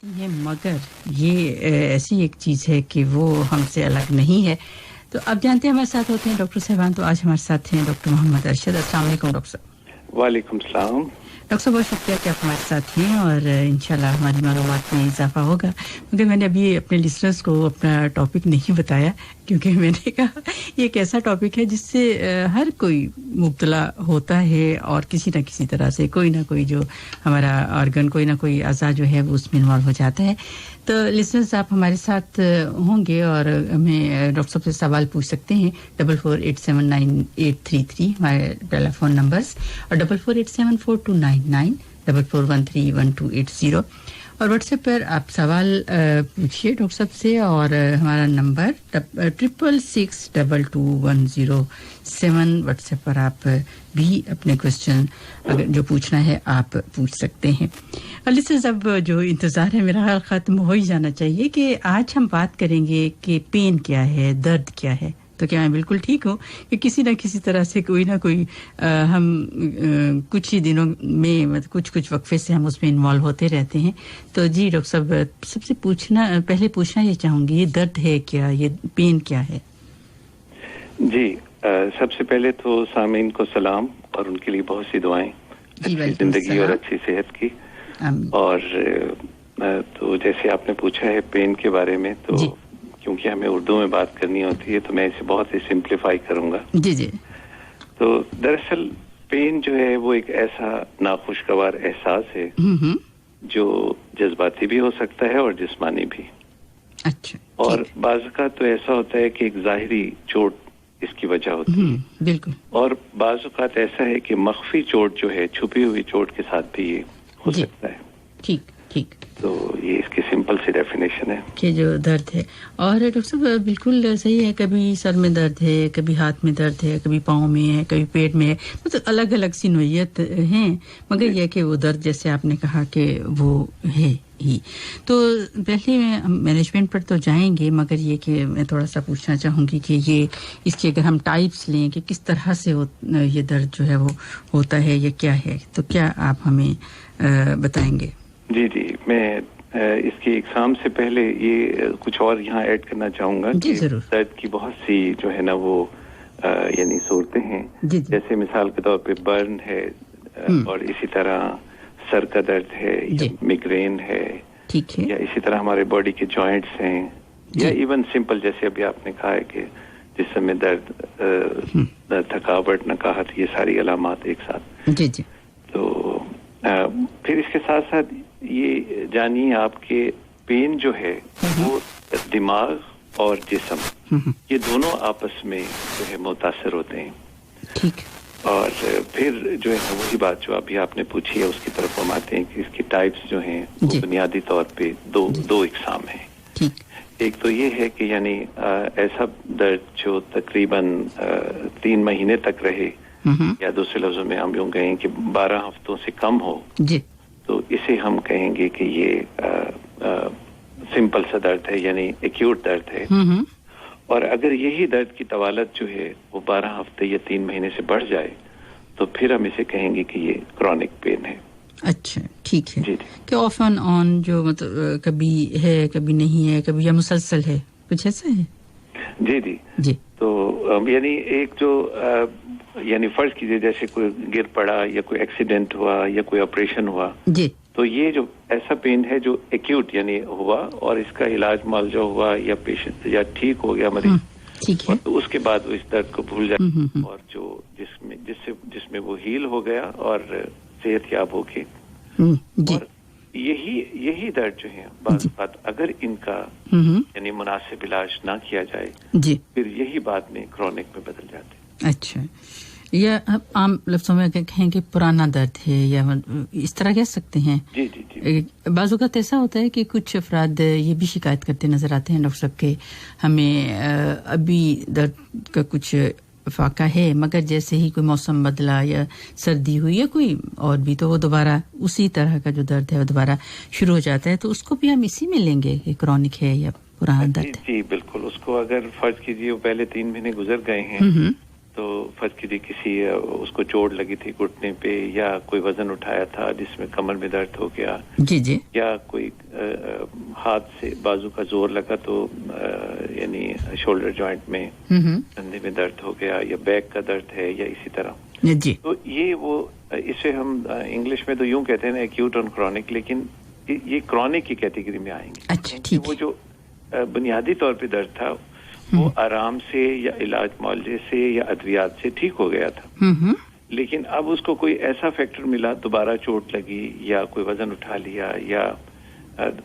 है, मगर ये ऐसी एक चीज़ है कि वो हमसे अलग नहीं है। तो अब जानते हैं हमारे साथ होते हैं डॉक्टर साहबान। तो आज हमारे साथ हैं डॉक्टर मोहम्मद अरशद। अस्सलाम वालेकुम डॉक्टर साहब। वालेकुम सलाम। डॉक्टर साहब बहुत शुक्रिया कि आप हमारे साथ हैं और इंशाल्लाह हमारी मालूमात में इजाफा होगा। मगर मैंने अभी अपने लिसनर्स को अपना टॉपिक नहीं बताया, क्योंकि मैंने कहा ये एक ऐसा टॉपिक है जिससे हर कोई मुब्तला होता है और किसी न किसी तरह से कोई ना कोई जो हमारा ऑर्गन, कोई ना कोई अज़ा जो है वो उसमें इन्वॉल्व हो जाता है। तो लिसनर्स आप हमारे साथ होंगे और हमें डॉक्टर साहब से सवाल पूछ सकते हैं। 44879833 हमारे टेलीफोन नंबर्स और 44874299 44131280 और व्हाट्सएप पर आप सवाल पूछिए डॉक्टर साहब से। और हमारा नंबर 66222107 व्हाट्सएप पर आप भी अपने क्वेश्चन अगर जो पूछना है आप पूछ सकते हैं। अली से अब जो इंतज़ार है मेरा हाल ख़त्म हो ही जाना चाहिए कि आज हम बात करेंगे कि पेन क्या है, दर्द क्या है। तो क्या मैं बिल्कुल ठीक हूँ कि किसी न किसी तरह से कोई ना कोई हम कुछ ही दिनों में मतलब कुछ वक्फे से हम उसमें इन्वॉल्व होते रहते हैं। तो जी डॉक्टर साहब सबसे पहले पूछना ये चाहूँगी, ये दर्द है क्या, ये पेन क्या है? जी सबसे पहले तो सामीन को सलाम और उनके लिए बहुत सी दुआएं, अच्छी जिंदगी और अच्छी सेहत की। और तो जैसे आपने पूछा है पेन के बारे में, तो क्योंकि हमें उर्दू में बात करनी होती है तो मैं इसे बहुत ही सिंप्लीफाई करूंगा। जी जी। तो दरअसल पेन जो है वो एक ऐसा नाखुशगवार एहसास है जो जज्बाती भी हो सकता है और जिस्मानी भी। अच्छा। और बाज़ तो ऐसा होता है कि एक जाहिरी चोट इसकी वजह होती है, बिल्कुल। और बाज़ ऐसा है कि मख्फी चोट जो है, छुपी हुई चोट के साथ भी ये हो सकता है। ठीक ठीक। तो ये इसकी सिंपल सी डेफिनेशन है कि जो दर्द है। और डॉक्टर साहब बिल्कुल सही है, कभी सर में दर्द है, कभी हाथ में दर्द है, कभी पाँव में है, कभी पेट में है, मतलब अलग अलग सी नोयत हैं। मगर यह कि वो दर्द जैसे आपने कहा कि वो है ही। तो पहले मैनेजमेंट पर तो जाएंगे, मगर ये कि मैं थोड़ा सा पूछना चाहूँगी कि ये इसके अगर हम टाइप्स लें कि किस तरह से ये दर्द जो है वो होता है, ये क्या है, तो क्या आप हमें बताएंगे? जी जी, मैं इसकी एग्जाम से पहले ये कुछ और यहाँ ऐड करना चाहूँगा कि दर्द की बहुत सी जो है ना वो यानी सूरतें हैं। जैसे मिसाल के तौर पे बर्न है, और इसी तरह सर का दर्द है, या मिग्रेन है, ठीक है, या इसी तरह हमारे बॉडी के जॉइंट्स हैं, या इवन सिंपल जैसे अभी आपने कहा है कि जिस्म में दर्द, थकावट, नकाहत, ये सारी अलामात एक साथ। जी जी। तो फिर इसके साथ साथ ये जानिए आपके पेन जो है वो दिमाग और जिस्म ये दोनों आपस में जो है मुतासिर होते हैं। ठीक। और फिर जो है वही बात जो अभी आपने पूछी है उसकी तरफ हम आते हैं कि इसकी टाइप्स जो हैं वो बुनियादी तौर पे दो इकसाम हैं। ठीक। एक तो ये है कि यानी ऐसा दर्द जो तकरीबन 3 महीने तक रहे, या दूसरे लफ्जों में हम यूं कहें कि 12 हफ्तों से कम हो, तो इसे हम कहेंगे कि ये सिंपल सा दर्द है, यानी एक्यूट दर्द है। और अगर यही दर्द की तवालत जो है वो 12 हफ्ते या 3 महीने से बढ़ जाए तो फिर हम इसे कहेंगे कि ये क्रॉनिक पेन है। अच्छा, ठीक है। कि ऑफ एंड ऑन जो मतलब कभी है कभी नहीं है, कभी या मुसलसल है, कुछ ऐसा है? जी जी जी। तो यानी एक जो यानी फर्ज कीजिए जैसे कोई गिर पड़ा या कोई एक्सीडेंट हुआ या कोई ऑपरेशन हुआ जी, तो ये जो ऐसा पेन है जो एक्यूट यानी हुआ और इसका इलाज मुआवजा हुआ या पेशेंट या ठीक हो गया मरीज, ठीक है, तो उसके बाद वो इस दर्द को भूल जाए और जो जिसमें वो हील हो गया और सेहतयाब हो गए। और यही दर्द जो है बात अगर इनका यानी मुनासिब इलाज ना किया जाए फिर यही बाद में क्रॉनिक में बदल जाते हैं। अच्छा, या आम लफ्जों में कहें कि पुराना दर्द है, या इस तरह कह सकते हैं। जी जी जी। बाज़ औक़ात ऐसा होता है कि कुछ अफराद ये भी शिकायत करते नजर आते हैं डॉक्टर साहब के हमें अभी दर्द का कुछ फाका है, मगर जैसे ही कोई मौसम बदला या सर्दी हुई या कोई और भी, तो वो दोबारा उसी तरह का जो दर्द है वो दोबारा शुरू हो जाता है। तो उसको भी हम इसी में लेंगे कि क्रॉनिक है या पुराना दर्द है? जी बिल्कुल। उसको अगर फर्ज कीजिए वो पहले 3 महीने गुजर गए हैं तो फर्ज कीजिए किसी उसको चोट लगी थी घुटने पे, या कोई वजन उठाया था जिसमें कमर में दर्द हो गया, जी जी, या कोई हाथ से बाजू का जोर लगा तो यानी शोल्डर जॉइंट में कंधे में दर्द हो गया, या बैक का दर्द है, या इसी तरह जी। तो ये वो इसे हम इंग्लिश में तो यूं कहते हैं ना एक्यूट और क्रॉनिक, लेकिन ये क्रॉनिक की कैटेगरी में आएंगे। अच्छा, ठीक। वो जो बुनियादी तौर पे दर्द था वो आराम से या इलाज मुआवजे से या अद्वियात से ठीक हो गया था, लेकिन अब उसको कोई ऐसा फैक्टर मिला, दोबारा चोट लगी या कोई वजन उठा लिया, या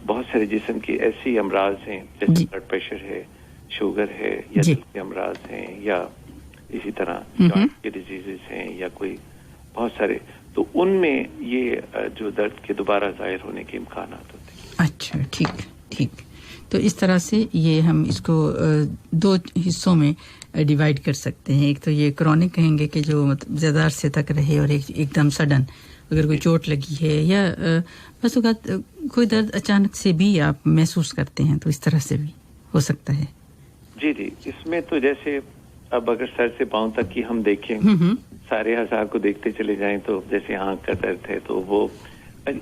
बहुत सारे जिस्म की ऐसी अमराज हैं जैसे ब्लड प्रेशर है, शुगर है, या दिल के अमराज हैं, या इसी तरह जॉइंट के डिजीजेस हैं, या कोई बहुत सारे, तो उनमें ये जो दर्द के दोबारा जाहिर होने के इम्कान होते हैं। अच्छा, ठीक ठीक। तो इस तरह से ये हम इसको दो हिस्सों में डिवाइड कर सकते हैं। एक तो ये क्रॉनिक कहेंगे कि जो मतलब ज़्यादा अरसे तक रहे, और एकदम सडन अगर कोई चोट लगी है, या बस कोई दर्द अचानक से भी आप महसूस करते हैं, तो इस तरह से भी हो सकता है। जी जी, इसमें तो जैसे अब अगर सर से पांव तक की हम देखें, सारे आज़ार को देखते चले जाएं, तो जैसे आंख का दर्द है, तो वो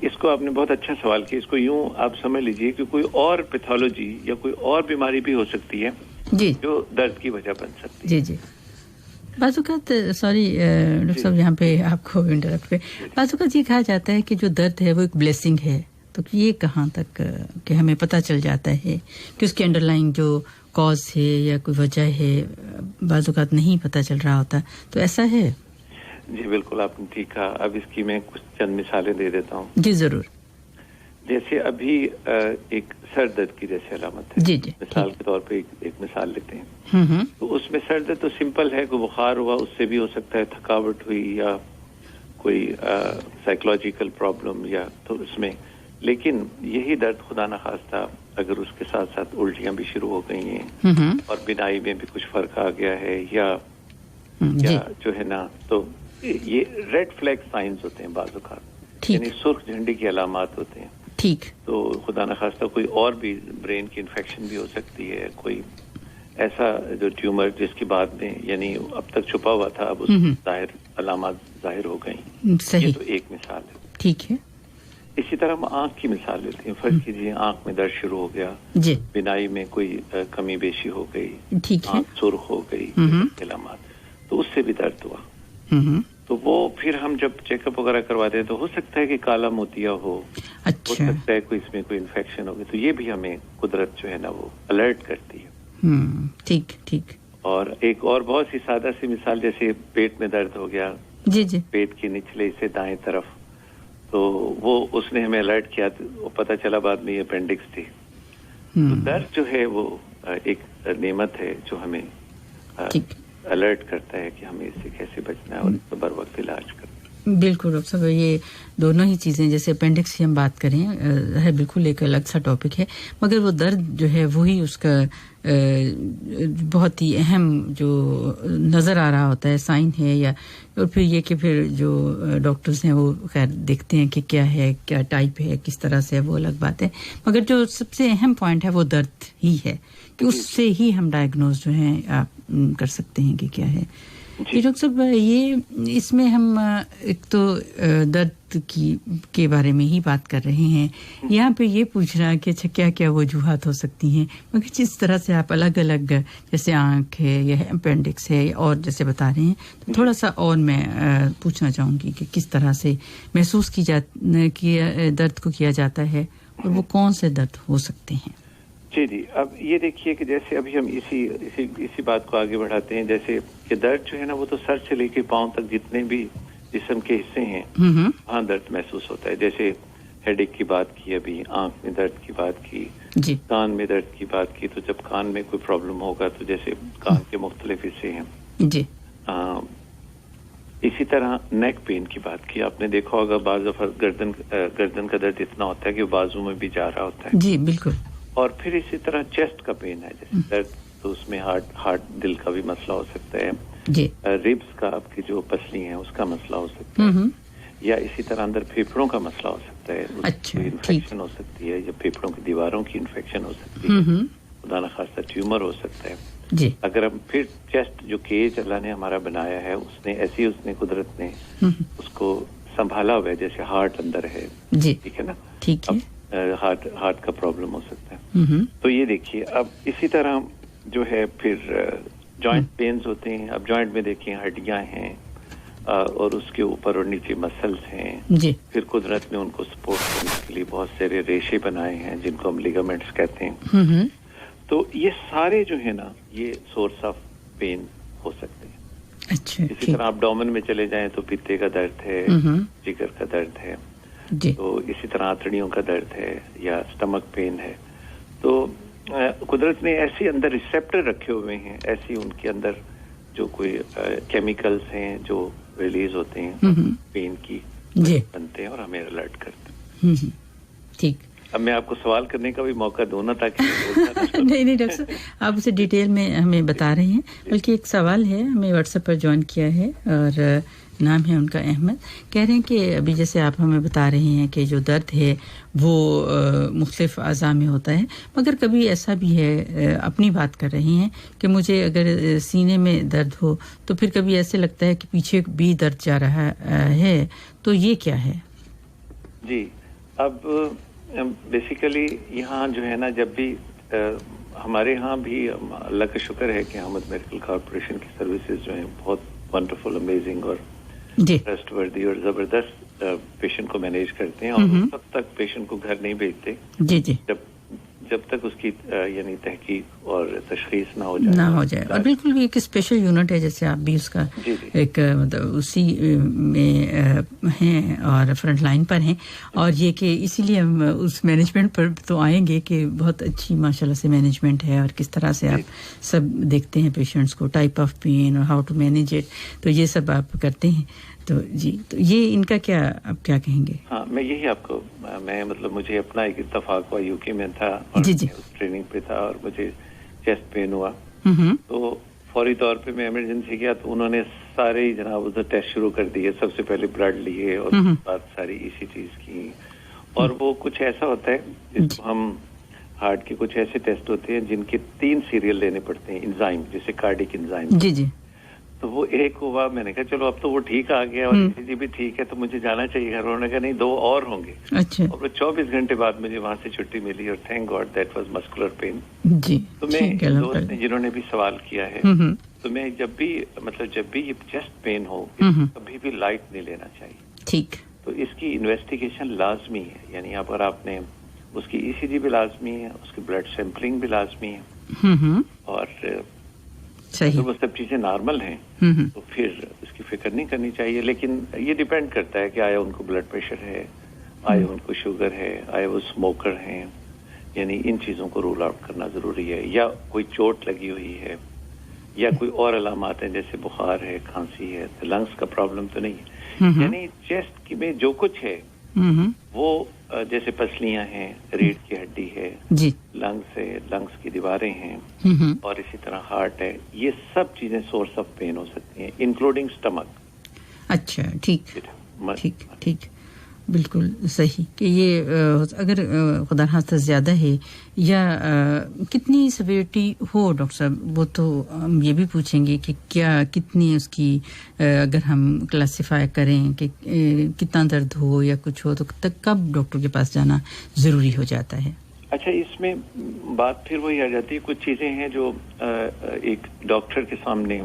इसको आपने बहुत अच्छा सवाल किया। इसको यूं आप समझ लीजिए कि कोई और पैथोलॉजी या कोई और बीमारी भी हो सकती है जी, जो दर्द की वजह बन सकती है। जी जी। बाज़-औक़ात, सॉरी डॉक्टर साहब यहाँ पे आपको इंटरप्ट पे, बाज़-औक़ात ये कहा जाता है कि जो दर्द है वो एक ब्लेसिंग है, तो ये कहाँ तक कि हमें पता चल जाता है कि उसके अंडरलाइंग जो कॉज है या कोई वजह है, बाज़-औक़ात नहीं पता चल रहा होता, तो ऐसा है? जी बिल्कुल, आपने ठीक कहा। अब इसकी मैं कुछ चंद मिसालें दे देता हूँ। जी जरूर। जैसे अभी एक सर दर्द की जैसे अलामत है, जी जी, मिसाल के तौर पे एक मिसाल लेते हैं। तो उसमें सर दर्द तो सिंपल है, कोई बुखार हुआ, उससे भी हो सकता है थकावट हुई, या कोई साइकोलॉजिकल प्रॉब्लम, या तो उसमें, लेकिन यही दर्द खुदा न खास्ता अगर उसके साथ साथ उल्टियां भी शुरू हो गई हैं और बिनाई में भी कुछ फर्क आ गया है, या जो है ना, तो ये रेड फ्लैग साइंस होते हैं बाज़ औक़ात, यानी सुर्ख झंडी की अलामत होते हैं। ठीक। तो खुदा न खास्ता कोई और भी ब्रेन की इन्फेक्शन भी हो सकती है, कोई ऐसा जो ट्यूमर जिसकी बाद में यानी अब तक छुपा हुआ था, अब उसकी जाहिर अलामत जाहिर हो गई। सही। ये तो एक मिसाल है। ठीक है। इसी तरह हम आंख की मिसाल लेते हैं। फर्ज कीजिए आंख में दर्द शुरू हो गया, जी, बिनाई में कोई कमी बेशी हो गई, ठीक है, आंख सुर्ख हो गई, अलामत, तो उससे भी दर्द हुआ। तो वो फिर हम जब चेकअप वगैरह करवाते हैं तो हो सकता है कि काला मोतिया हो, अच्छा, हो सकता है कोई इसमें कोई इन्फेक्शन होगी, तो ये भी हमें कुदरत जो है ना वो अलर्ट करती है। ठीक ठीक। और एक और बहुत सी सादा सी मिसाल, जैसे पेट में दर्द हो गया, जी जी, पेट के निचले से दाएं तरफ, तो वो उसने हमें अलर्ट किया, तो पता चला बाद में ये अपेंडिक्स थी। तो दर्द जो है वो एक नेमत है जो हमें अलर्ट करता है कि हमें इससे कैसे बचना है और इसका बर वक्त इलाज करना। बिल्कुल डॉक्टर साहब, ये दोनों ही चीज़ें, जैसे अपेंडिक्स की हम बात करें है, बिल्कुल एक अलग सा टॉपिक है, मगर वो दर्द जो है वही उसका बहुत ही अहम जो नज़र आ रहा होता है साइन है, या और फिर ये कि फिर जो डॉक्टर्स हैं वो खैर देखते हैं कि क्या है, क्या टाइप है, किस तरह से है, वो अलग बात है, मगर जो सबसे अहम पॉइंट है वो दर्द ही है कि उससे ही हम डायग्नोज जो है आप कर सकते हैं कि क्या है। जी डॉक्टर साहब, ये इसमें हम एक तो दर्द के बारे में ही बात कर रहे हैं, यहाँ पे ये पूछना कि अच्छा क्या क्या वजूहात हो सकती हैं, मगर जिस तरह से आप अलग अलग, जैसे आँख है या अपेंडिक्स है और जैसे बता रहे हैं, तो थोड़ा सा और मैं पूछना चाहूँगी कि किस तरह से महसूस दर्द को किया जाता है और वो कौन से दर्द हो सकते हैं। जी जी, अब ये देखिए कि जैसे अभी हम इसी बात को आगे बढ़ाते हैं, जैसे कि दर्द जो है ना वो तो सर से लेके पांव तक जितने भी जिस्म के हिस्से हैं वहाँ दर्द महसूस होता है। जैसे हेडेक की बात की, अभी आंख में दर्द की बात की, कान में दर्द की बात की, तो जब कान में कोई प्रॉब्लम होगा तो जैसे कान के मुख्तलिफ हिस्से हैं जी। इसी तरह नेक पेन की बात की, आपने देखा होगा बाज़ दफ़ा गर्दन का दर्द इतना होता है कि बाजू में भी जा रहा होता है। जी बिल्कुल। और फिर इसी तरह चेस्ट का पेन है, जैसे दर्द, तो उसमें हार्ट दिल का भी मसला हो सकता है जी। रिब्स का, आपकी जो पसली है उसका मसला हो सकता है, या इसी तरह अंदर फेफड़ों का मसला हो सकता है, अच्छा, इन्फेक्शन हो सकती है, या फेफड़ों की दीवारों की इन्फेक्शन हो सकती है। खुदा न खास्ता ट्यूमर हो सकता है जी। अगर हम फिर चेस्ट जो केज अल्लाह ने हमारा बनाया है उसने कुदरत ने उसको संभाला हुआ है, जैसे हार्ट अंदर है, ठीक है ना, ठीक है, हार्ट का प्रॉब्लम हो सकता है। तो ये देखिए, अब इसी तरह जो है फिर जॉइंट पेन्स होते हैं। अब जॉइंट में देखिए हड्डियां हैं और उसके ऊपर और नीचे मसल्स हैं जी। फिर कुदरत ने उनको सपोर्ट करने के लिए बहुत सारे रेशे बनाए हैं जिनको हम लिगामेंट्स कहते हैं। तो ये सारे जो है ना, ये सोर्स ऑफ पेन हो सकते हैं। अच्छा, इसी तरह आप एब्डोमेन में चले जाएं तो पित्ते का दर्द है, जिगर का दर्द है जी। तो इसी तरह आंतड़ियों का दर्द है या स्टमक पेन है। तो कुदरत ने ऐसे अंदर रिसेप्टर रखे हुए हैं, ऐसी उनके अंदर जो कोई केमिकल्स हैं जो रिलीज होते हैं पेन की बनते हैं और हमें अलर्ट करते हैं। ठीक। अब मैं आपको सवाल करने का भी मौका दूं ना, ताकि नहीं डॉक्टर साहब, आप उसे डिटेल में हमें बता रहे हैं। बल्कि एक सवाल है, हमें व्हाट्सएप पर ज्वाइन किया है और नाम है उनका अहमद। कह रहे हैं कि अभी जैसे आप हमें बता रहे हैं कि जो दर्द है वो मुख्तलिफ अज़ा में होता है, मगर कभी ऐसा भी है, अपनी बात कर रही हैं कि मुझे अगर सीने में दर्द हो तो फिर कभी ऐसे लगता है कि पीछे भी दर्द जा रहा है, तो ये क्या है? जी, अब बेसिकली यहाँ जो है ना, जब भी हमारे यहाँ भी अल्लाह का शुक्र है कि अहमद मेडिकल कॉर्पोरेशन की सर्विसेज जो हैं बहुत वंडरफुल, अमेजिंग और ट्रस्टवर्दी और जबरदस्त पेशेंट को मैनेज करते हैं और उस वक्त तक पेशेंट को घर नहीं भेजते जी। जब तक उसकी यानी तहकीक और तशखीस ना हो जाए। और बिल्कुल भी एक स्पेशल यूनिट है, जैसे आप भी उसका एक मतलब उसी में हैं और फ्रंट लाइन पर हैं। और ये कि इसीलिए हम उस मैनेजमेंट पर तो आएंगे कि बहुत अच्छी माशाल्लाह से मैनेजमेंट है और किस तरह से आप सब देखते हैं पेशेंट्स को, टाइप ऑफ पेन और हाउ टू मैनेज इट, तो ये सब आप करते हैं। तो जी, तो ये इनका क्या, आप क्या कहेंगे? हाँ, मैं यही आपको मतलब मुझे अपना एक इत्तेफाक हुआ, यूके में था और जी। उस ट्रेनिंग पे था और मुझे चेस्ट पेन हुआ तो फौरी तौर पे मैं इमरजेंसी गया तो उन्होंने सारे ही जनाब उधर टेस्ट शुरू कर दिए। सबसे पहले ब्लड लिए और उसके बाद सारी ECGs की। और वो कुछ ऐसा होता है जिसको हम हार्ट के कुछ ऐसे टेस्ट होते हैं जिनके 3 सीरियल लेने पड़ते हैं, एंजाइम, जैसे कार्डिक एंजाइम। जी। तो वो एक हुआ, मैंने कहा चलो अब तो वो ठीक आ गया और ECG भी ठीक है तो मुझे जाना चाहिए घर। उन्होंने कहा नहीं, 2 और होंगे। अच्छा। और वो 24 घंटे बाद मुझे वहां से छुट्टी मिली और thank God that was muscular pain. जी। तो मैं दोस्त ने जिन्होंने भी सवाल किया है, तो मैं जब भी ये चेस्ट पेन हो कभी भी लाइट नहीं लेना चाहिए। ठीक। तो इसकी इन्वेस्टिगेशन लाजमी है, यानी अगर आपने उसकी ECG भी लाजमी है, उसकी ब्लड सैंपलिंग भी लाजमी है और तो वो सब चीजें नॉर्मल हैं तो फिर उसकी फिक्र नहीं करनी चाहिए। लेकिन ये डिपेंड करता है कि आया उनको ब्लड प्रेशर है, आया उनको शुगर है, आया वो स्मोकर हैं, यानी इन चीजों को रूल आउट करना जरूरी है। या कोई चोट लगी हुई है या कोई और अलामात हैं जैसे बुखार है, खांसी है, तो लंग्स का प्रॉब्लम तो नहीं है। यानी चेस्ट में जो कुछ है वो जैसे पसलियां हैं, रीढ़ की हड्डी है जी, लंग्स है, लंग्स की दीवारें हैं और इसी तरह हार्ट है, ये सब चीजें सोर्स ऑफ पेन हो सकती हैं इंक्लूडिंग स्टमक। अच्छा, ठीक, बिल्कुल सही कि ये अगर खुदा खास्ता ज्यादा है या कितनी सिवियरिटी हो डॉक्टर साहब, वो तो हम ये भी पूछेंगे कि क्या कितनी उसकी अगर हम क्लासिफाई करें कि कितना दर्द हो या कुछ हो तो तक कब डॉक्टर के पास जाना जरूरी हो जाता है? अच्छा, इसमें बात फिर वही आ जाती है, कुछ चीजें हैं जो एक डॉक्टर के सामने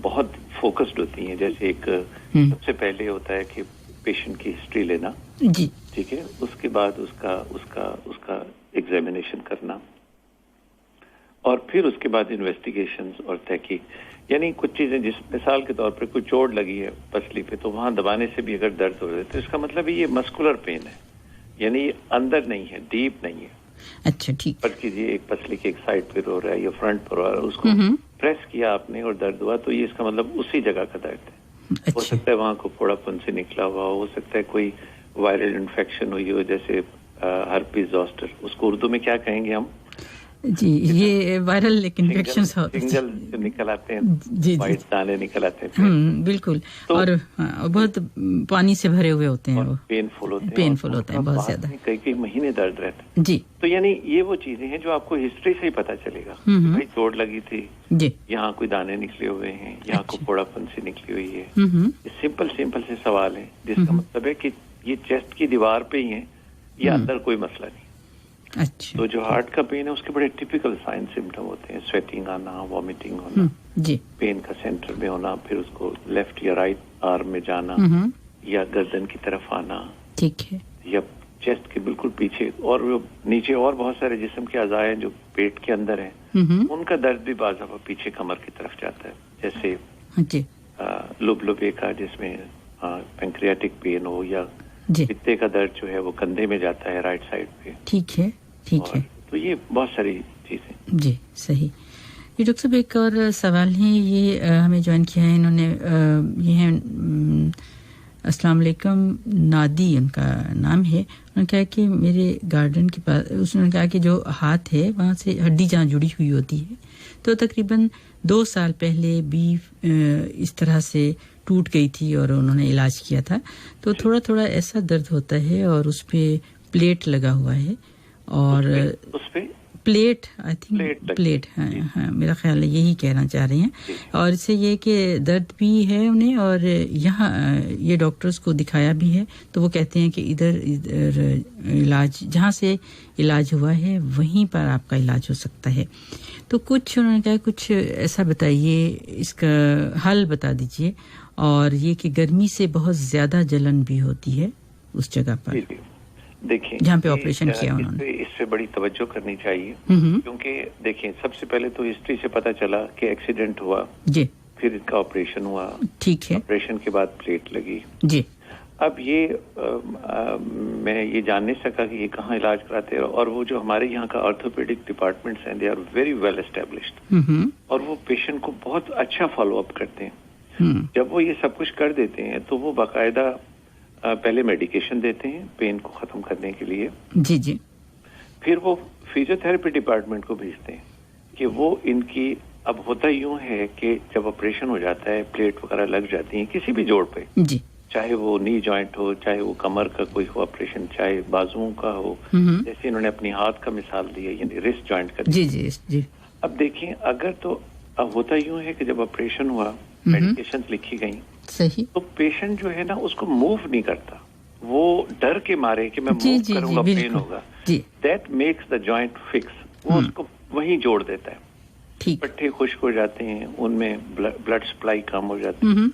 बहुत फोकस्ड होती हैं। जैसे एक सबसे पहले होता है कि पेशेंट की हिस्ट्री लेना, जी ठीक है, उसके बाद उसका एग्जामिनेशन करना और फिर उसके बाद इन्वेस्टिगेशंस और तहकीक। यानी कुछ चीजें, जिस मिसाल के तौर पर कोई चोट लगी है पसली पे तो वहां दबाने से भी अगर दर्द हो रहा है तो इसका मतलब ये मस्कुलर पेन है, यानी अंदर नहीं है, डीप नहीं है। अच्छा, ठीक। पर कीजिए एक पसली के एक साइड पे रो रहा है या फ्रंट पर रो रहा है, उसको प्रेस किया आपने और दर्द हुआ तो ये इसका मतलब उसी जगह का दर्द है। अच्छा। हो सकता है वहां को फोड़ापन से निकला हुआ हो सकता है कोई वायरल इन्फेक्शन हुई हो, जैसे हर्पीज जोस्टर, उसको उर्दू में क्या कहेंगे हम? जी, ये वायरल इन्फेक्शंस होते हैं, सिंगल निकल आते हैं, जी वाइट दाने निकल आते हैं, बिल्कुल। तो, और बहुत पानी से भरे हुए होते हैं, वो पेनफुल होते हैं बहुत ज्यादा, कई महीने दर्द रहते हैं। जी, तो यानी ये वो चीजें हैं जो आपको हिस्ट्री से ही पता चलेगा। भाई चोट लगी थी जी, यहाँ कोई दाने निकले हुए हैं, यहाँ को फोड़ापन से निकली हुई है। सिंपल से सवाल है, जिसका मतलब है कि ये चेस्ट की दीवार पे ही है, ये अंदर कोई मसला नहीं। अच्छा। तो जो हार्ट का पेन है उसके बड़े टिपिकल साइन सिम्टम होते हैं, स्वेटिंग आना, वॉमिटिंग होना, जी, पेन का सेंटर में होना, फिर उसको लेफ्ट या राइट आर्म में जाना, या गर्दन की तरफ आना, ठीक है, या चेस्ट के बिल्कुल पीछे, और नीचे और बहुत सारे जिस्म के अज़ा हैं जो पेट के अंदर हैं, उनका दर्द भी बाज़ दफ़ा पीछे कमर की तरफ जाता है, जैसे लुबलुबे का, जिसमें पैंक्रियाटिक पेन हो, या पित्ते का दर्द जो है वो कंधे में जाता है राइट साइड पे। ठीक है। तो ये बहुत सारी चीजें। जी, सही। ये डॉक्टर साहब एक और सवाल है, ये हमें ज्वाइन किया है इन्होंने, ये है अस्सलाम वालेकुम, नादी उनका नाम है। उन्होंने कहा कि मेरे गार्डन के पास, उसने कहा कि जो हाथ है वहाँ से हड्डी जहाँ जुड़ी हुई होती है, तो तकरीबन 2 साल पहले भी इस तरह से टूट गई थी और उन्होंने इलाज किया था। तो थोड़ा थोड़ा ऐसा दर्द होता है और उस पे प्लेट लगा हुआ है, और उस पे प्लेट, आई थिंक प्लेट, हाँ, मेरा ख्याल है यही कहना चाह रहे हैं। और इससे ये कि दर्द भी है उन्हें, और यहाँ ये डॉक्टर्स को दिखाया भी है, तो वो कहते हैं कि इधर इलाज, जहाँ से इलाज हुआ है वहीं पर आपका इलाज हो सकता है। तो कुछ उन्होंने कहा, कुछ ऐसा बताइए, इसका हल बता दीजिए। और ये कि गर्मी से बहुत ज्यादा जलन भी होती है उस जगह पर, देखिए, जहाँ पे ऑपरेशन किया उन्होंने। इससे बड़ी तवज्जो करनी चाहिए, क्योंकि देखिए सबसे पहले तो हिस्ट्री से पता चला कि एक्सीडेंट हुआ जी, फिर इनका ऑपरेशन हुआ, ठीक है, ऑपरेशन के बाद प्लेट लगी जी। अब ये मैं ये जान नहीं सका कि ये कहाँ इलाज कराते हैं, और वो जो हमारे यहाँ का ऑर्थोपेडिक डिपार्टमेंट्स हैं, they are very well established, और वो पेशेंट को बहुत अच्छा फॉलो अप करते हैं। जब वो ये सब कुछ कर देते हैं तो वो बाकायदा पहले मेडिकेशन देते हैं पेन को खत्म करने के लिए, जी, फिर वो फिजियोथेरेपी डिपार्टमेंट को भेजते हैं कि वो इनकी, अब होता यूं है कि जब ऑपरेशन हो जाता है, प्लेट वगैरह लग जाती है किसी भी जोड़ पे, जी, चाहे वो नी जॉइंट हो, चाहे वो कमर का कोई हो ऑपरेशन, चाहे बाजुओं का हो, जैसे इन्होंने अपनी हाथ का मिसाल दी है, यानी रिस्ट जॉइंट का, जी। अब देखिए, अगर तो अब होता यूं है कि जब ऑपरेशन हुआ, मेडिकेशन लिखी गई, सही, तो पेशेंट जो है ना उसको मूव नहीं करता, वो डर के मारे कि मैं मूव करूंगा पेन होगा, that makes the joint fix, वो उसको वहीं जोड़ देता है। पट्टे खुश्क हो जाते हैं, उनमें ब्लड सप्लाई कम हो जाती है,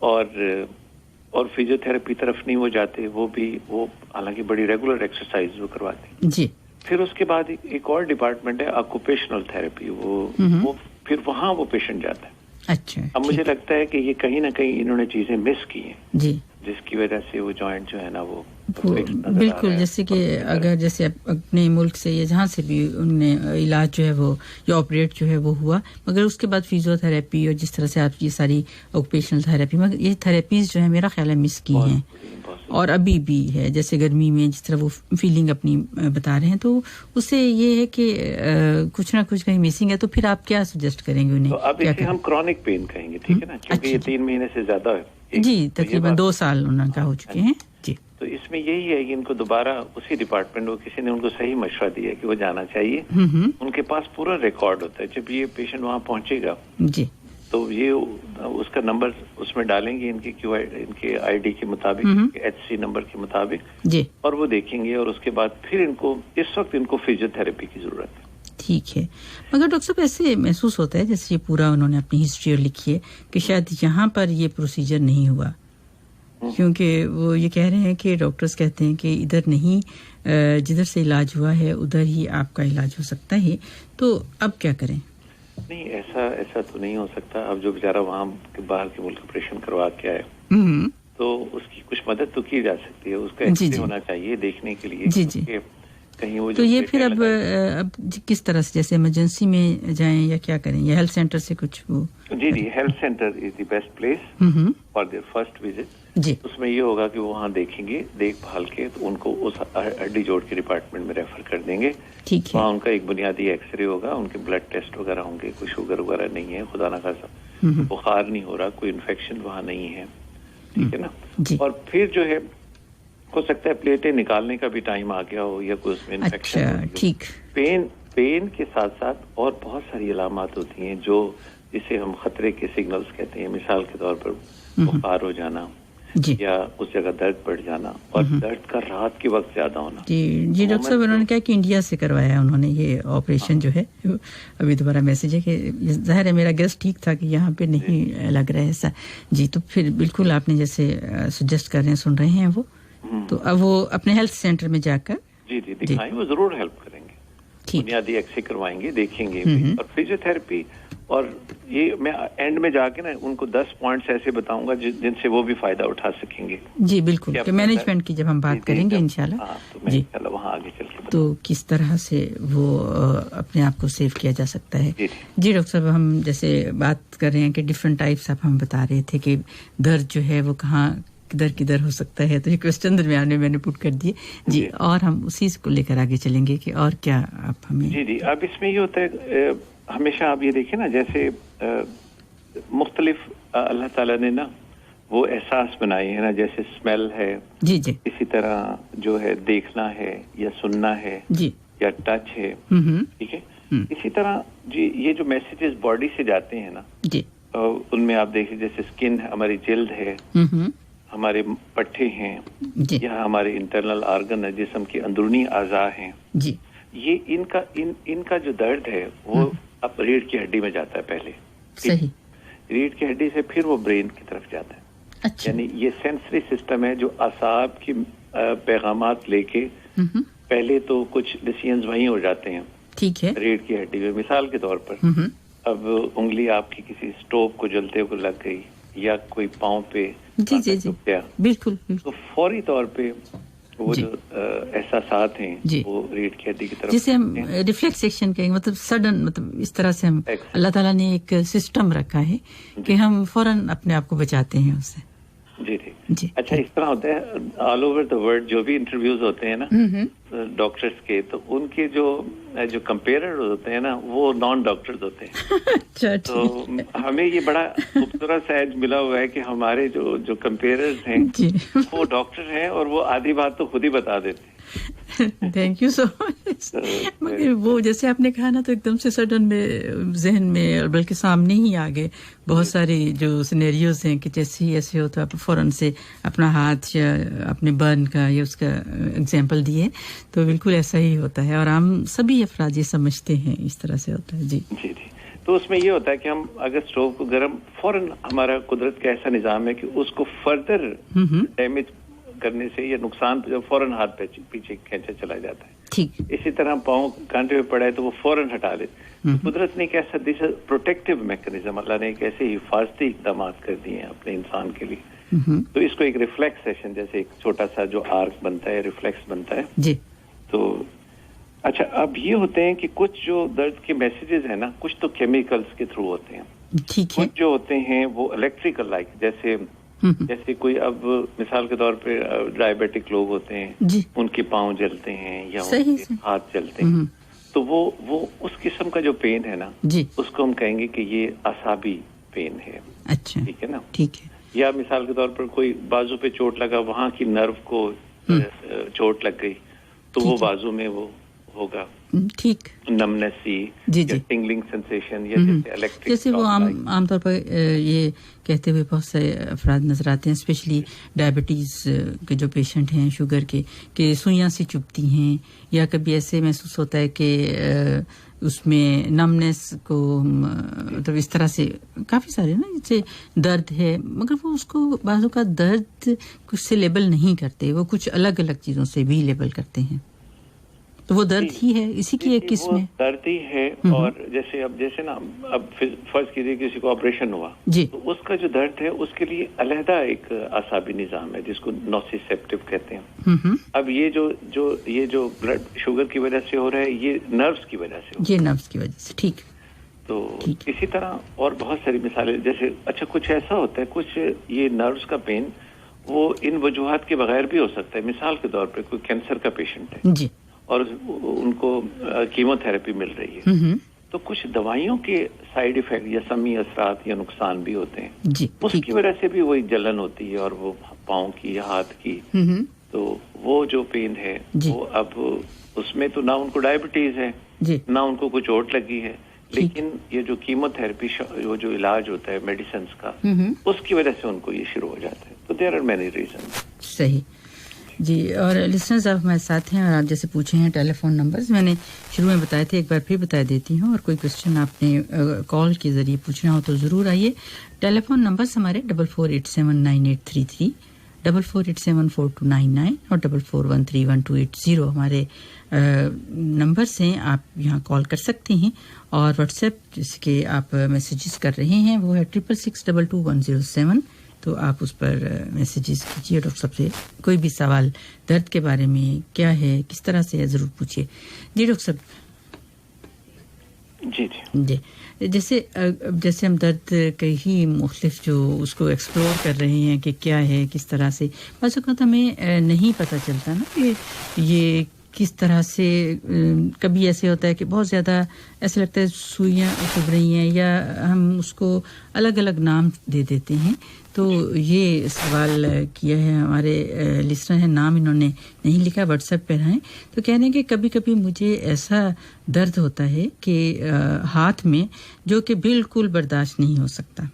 और फिजियोथेरेपी तरफ नहीं हो जाते, वो हालांकि बड़ी रेगुलर एक्सरसाइज वो करवाते हैं जी। फिर उसके बाद एक और डिपार्टमेंट है ऑक्यूपेशनल थेरेपी, वो फिर वहां वो पेशेंट जाता है। अच्छा, अब मुझे लगता है कि ये कहीं ना कहीं इन्होंने चीजें मिस की हैं जी, जिसकी वजह से वो जॉइंट जो है ना वो बिल्कुल, जैसे कि अगर जैसे अपने मुल्क से या जहाँ से भी उनने इलाज जो है वो, या ऑपरेट जो है वो हुआ, मगर उसके बाद फिजियोथेरेपी और जिस तरह से आप ये सारी ऑक्यूपेशनल थेरेपी, मगर ये थेरेपीज जो है मेरा ख्याल है मिस की हैं, और अभी भी है। जैसे गर्मी में जिस तरह वो फीलिंग अपनी बता रहे हैं, तो उससे ये है कि कुछ ना कुछ कहीं मिसिंग है। तो फिर आप क्या सजेस्ट करेंगे उन्हें? तो अब इसे हम क्रॉनिक पेन कहेंगे, ठीक है ना, क्योंकि ये 3 महीने से ज्यादा है जी, तकरीबन 2 साल उनका हो चुके हैं जी। तो इसमें यही है कि इनको दोबारा उसी डिपार्टमेंट में किसी ने उनको सही मशवरा दिया कि वो जाना चाहिए। उनके पास पूरा रिकॉर्ड होता है, जब ये पेशेंट वहाँ पहुंचेगा जी, तो ये उसका नंबर उसमें डालेंगे, इनके आईडी के मुताबिक, एचसी नंबर के मुताबिक जी, और वो देखेंगे, और उसके बाद फिर इस वक्त इनको फिजियोथेरेपी की जरूरत है। ठीक है, मगर डॉक्टर साहब ऐसे महसूस होता है जैसे ये पूरा उन्होंने अपनी हिस्ट्री लिखी है कि शायद यहाँ पर ये प्रोसीजर नहीं हुआ, क्योंकि वो ये कह रहे हैं कि डॉक्टर्स कहते हैं कि इधर नहीं, जिधर से इलाज हुआ है उधर ही आपका इलाज हो सकता है। तो अब क्या करें? नहीं, ऐसा तो नहीं हो सकता। अब जो बेचारा वहाँ बाहर के मुल्क ऑपरेशन करवा के आए, तो उसकी कुछ मदद तो की जा सकती है, उसका एक्सरे होना चाहिए देखने के लिए कहीं वो तो ये फिर अब किस तरह से, जैसे इमरजेंसी में जाएं या क्या करें, या हेल्थ सेंटर से कुछ वो? जी, health centre is the best place for their first visit. जी, उसमें ये होगा कि वो वहाँ देखेंगे, देखभाल के तो उनको उस हड्डी जोड़ के डिपार्टमेंट में रेफर कर देंगे। ठीक है। वहाँ उनका एक बुनियादी एक्सरे होगा, उनके ब्लड टेस्ट वगैरह होंगे, कोई शुगर वगैरह नहीं है, खुदा ना खासा, बुखार नहीं हो रहा, कोई इन्फेक्शन वहाँ नहीं है, ठीक है ना। और फिर जो है हो सकता है प्लेटें निकालने का भी टाइम आ गया हो या कोई उसमें इन्फेक्शन। अच्छा, ठीक। पेन के साथ साथ और बहुत सारी अलामत होती हैं जो जिसे हम खतरे के सिग्नल्स कहते हैं। मिसाल के तौर पर बुखार हो जाना या उस जगह दर्द बढ़ जाना और दर्द का रात के वक्त ज्यादा होना। जी डॉक्टर साहब, उन्होंने कहा कि इंडिया से करवाया उन्होंने ये ऑपरेशन जो है। अभी दोबारा मैसेज है कि जाहिर है मेरा गेस्ट ठीक था कि यहाँ पे नहीं लग रहा है ऐसा। जी, तो फिर बिल्कुल आपने जैसे सजेस्ट कर रहे हैं, सुन रहे हैं वो, तो अब वो अपने हेल्थ सेंटर में जाकर जी दिखाएं, वो जरूर हेल्प करेंगे। बुनियादी एक्सरे करवाएंगे, देखेंगे और फिजियोथेरेपी। और ये मैं एंड में जाके ना उनको 10 पॉइंट्स ऐसे बताऊंगा जिनसे वो भी फायदा उठा सकेंगे। जी बिल्कुल, कि मैनेजमेंट की जब हम बात करेंगे इंशाल्लाह, तो मैं इंशाल्लाह वहाँ आगे चल के तो किस तरह से वो अपने आप को सेव किया जा सकता है। जी डॉक्टर साहब, हम जैसे बात कर रहे हैं कि डिफरेंट टाइप्स, आप हम बता रहे थे कि दर्द जो है वो कहाँ किधर हो सकता है, तो ये क्वेश्चन दरमियान में मैंने पुट कर दिए। जी, और हम उसी को लेकर आगे चलेंगे कि और क्या आप हमें। जी अब इसमें ये होता है, हमेशा आप ये देखें ना, जैसे मुख्तलिफ अल्लाह ताला ने ना वो एहसास बनाए हैं ना, जैसे स्मेल है, जी इसी तरह जो है देखना है या सुनना है, जी, या टच है, ठीक है। इसी तरह जी ये जो मैसेजेस बॉडी से जाते हैं ना, जी, उनमें आप देखिए जैसे स्किन है, हमारी जिल्द है, हमारे पट्टे हैं या हमारे इंटरनल ऑर्गन है, जिस्म के अंदरूनी आज़ा हैं जी, ये इनका जो दर्द है वो अब रीढ़ की हड्डी में जाता है पहले। सही। रीढ़ की हड्डी से फिर वो ब्रेन की तरफ जाता है। अच्छा। यानी ये सेंसरी सिस्टम है जो असाब की पैगामात लेके पहले तो कुछ डिसीजंस वहीं हो जाते हैं, ठीक है, रीढ़ की हड्डी में। मिसाल के तौर पर अब उंगली आपकी किसी स्टोव को जलते हुए लग गई या कोई पाँव पे जी बिल्कुल, तो फौरी तौर पे वो जो एहसासात हैं वो रीढ़ की हड्डी की तरफ, जिसे हम रिफ्लेक्स एक्शन कहेंगे, मतलब सडन, मतलब इस तरह से हम अल्लाह ताला ने एक सिस्टम रखा है कि हम फौरन अपने आप को बचाते हैं उससे। जी। अच्छा, इस तरह होता है ऑल ओवर द वर्ल्ड, जो भी इंटरव्यूज होते हैं ना डॉक्टर्स के, तो उनके जो कंपेयरर होते हैं ना वो नॉन डॉक्टर्स होते हैं। अच्छा, तो हमें ये बड़ा खूबसूरत सा एज मिला हुआ है कि हमारे जो कंपेयरर्स हैं वो डॉक्टर हैं और वो आधी बात तो खुद ही बता देते हैं। Thank you so much. मगर वो जैसे आपने कहा ना, तो एकदम से सडन में जहन में और बल्कि सामने ही आ गए बहुत सारे जो सिनेरियोज हैं कि जैसे ही ऐसे हो तो आप फौरन से अपना हाथ या अपने बर्न का या उसका एग्जांपल दिए, तो बिल्कुल ऐसा ही होता है और हम सभी अफराद ये समझते हैं इस तरह से होता है। जी। तो उसमें ये होता है कि हम अगर स्टोव को गर्म, फौरन हमारा कुदरत का ऐसा निजाम है कि उसको फर्दर डैमेज करने से या नुकसान जब फौरन हाथ पे पीछे खींचा चला जाता है। ठीक। इसी तरह पाँव कांटे पे पड़ा है तो वो फौरन हटा ले। कुदरत ने एक ऐसा प्रोटेक्टिव मैकेनिज्म, अल्लाह ने एक ऐसे हिफाजती इकदाम कर दिए हैं अपने इंसान के लिए। तो इसको एक रिफ्लेक्स सेशन, जैसे एक छोटा सा जो आर्क बनता है, रिफ्लेक्स बनता है जी। तो अच्छा, अब ये होते हैं कि कुछ जो दर्द के मैसेजेस है ना, कुछ तो केमिकल्स के थ्रू होते हैं, ठीक है, कुछ जो होते हैं वो इलेक्ट्रिकल, लाइक जैसे कोई अब मिसाल के तौर पे डायबिटिक लोग होते हैं, उनके पाँव जलते हैं या उनके हाथ जलते हैं, तो वो उस किस्म का जो पेन है ना, उसको हम कहेंगे कि ये असाबी पेन है। अच्छा, ठीक है ना। ठीक है। या मिसाल के तौर पर कोई बाजू पे चोट लगा, वहां की नर्व को चोट लग गई तो वो बाजू में वो होगा, ठीक, नमनेसी या टिंगलिंग सेंसेशन या जैसे इलेक्ट्रिक, जैसे वो आमतौर पर ये कहते हुए बहुत सारे अफराद नजर आते हैं, स्पेशली डायबिटीज के जो पेशेंट हैं, शुगर के, कि सुइयां सी चुभती हैं या कभी ऐसे महसूस होता है कि उसमें नमनेस को, मतलब इस तरह से काफी सारे ना जैसे दर्द है, मगर वो उसको बाजू का दर्द कुछ से लेबल नहीं करते, वो कुछ अलग अलग चीजों से भी लेबल करते हैं। तो वो दर्द ही है, इसी की एक किस्म है, दर्द ही है। और जैसे ना अब फर्ज कीजिए किसी को ऑपरेशन हुआ जी, तो उसका जो दर्द है उसके लिए अलहदा एक आसाबी निजाम है जिसको नोसिसेप्टिव कहते हैं। अब ये जो ब्लड शुगर की वजह से हो रहा है ये नर्व्स की वजह से, ये नर्व्स की वजह से, ठीक। तो इसी तरह और बहुत सारी मिसालें, जैसे अच्छा कुछ ऐसा होता है, कुछ ये नर्व्स का पेन वो इन वजूहात के बगैर भी हो सकता है। मिसाल के तौर पे कोई कैंसर का पेशेंट है जी, और उनको कीमोथेरेपी मिल रही है, तो कुछ दवाइयों के साइड इफेक्ट या समी असरात या नुकसान भी होते हैं जी, उसकी वजह से भी वही जलन होती है और वो पाँव की या हाथ की। तो वो जो पेन है वो अब उसमें तो ना उनको डायबिटीज है ना उनको कुछ चोट लगी है, लेकिन ये जो कीमोथेरेपी जो इलाज होता है मेडिसिन का उसकी वजह से उनको ये शुरू हो जाता है। तो देयर आर मेनी रीजन। सही जी। और लिसनर्स आप हमारे साथ हैं और आप जैसे पूछे हैं टेलीफोन नंबर्स मैंने शुरू में बताए थे, एक बार फिर बता देती हूँ, और कोई क्वेश्चन आपने कॉल के जरिए पूछना हो तो ज़रूर आइए। टेलीफोन नंबर्स हमारे 44879833, 44874299 और 44131280 हमारे नंबर्स हैं। आप यहाँ कॉल कर सकते हैं और व्हाट्सएप जिसके आप मैसेजेस कर रहे हैं वो है 66622107, तो आप उस पर मैसेजेस कीजिए। डॉक्टर साहब से कोई भी सवाल दर्द के बारे में क्या है, किस तरह से है, ज़रूर पूछिए। जी डॉक्टर साहब। जी जैसे हम दर्द के ही मुख्तलिफ जो उसको एक्सप्लोर कर रहे हैं कि क्या है, किस तरह से, बस वक्त हमें नहीं पता चलता ना कि ये किस तरह से। कभी ऐसे होता है कि बहुत ज़्यादा ऐसे लगता है सुइयाँ चुभ रही हैं या हम उसको अलग अलग नाम दे देते हैं। तो ये सवाल किया है हमारे लिसनर हैं, नाम इन्होंने नहीं लिखा, व्हाट्सएप पर हैं, तो कह रहे हैं कि कभी कभी मुझे ऐसा दर्द होता है कि हाथ में जो कि बिल्कुल बर्दाश्त नहीं हो सकता।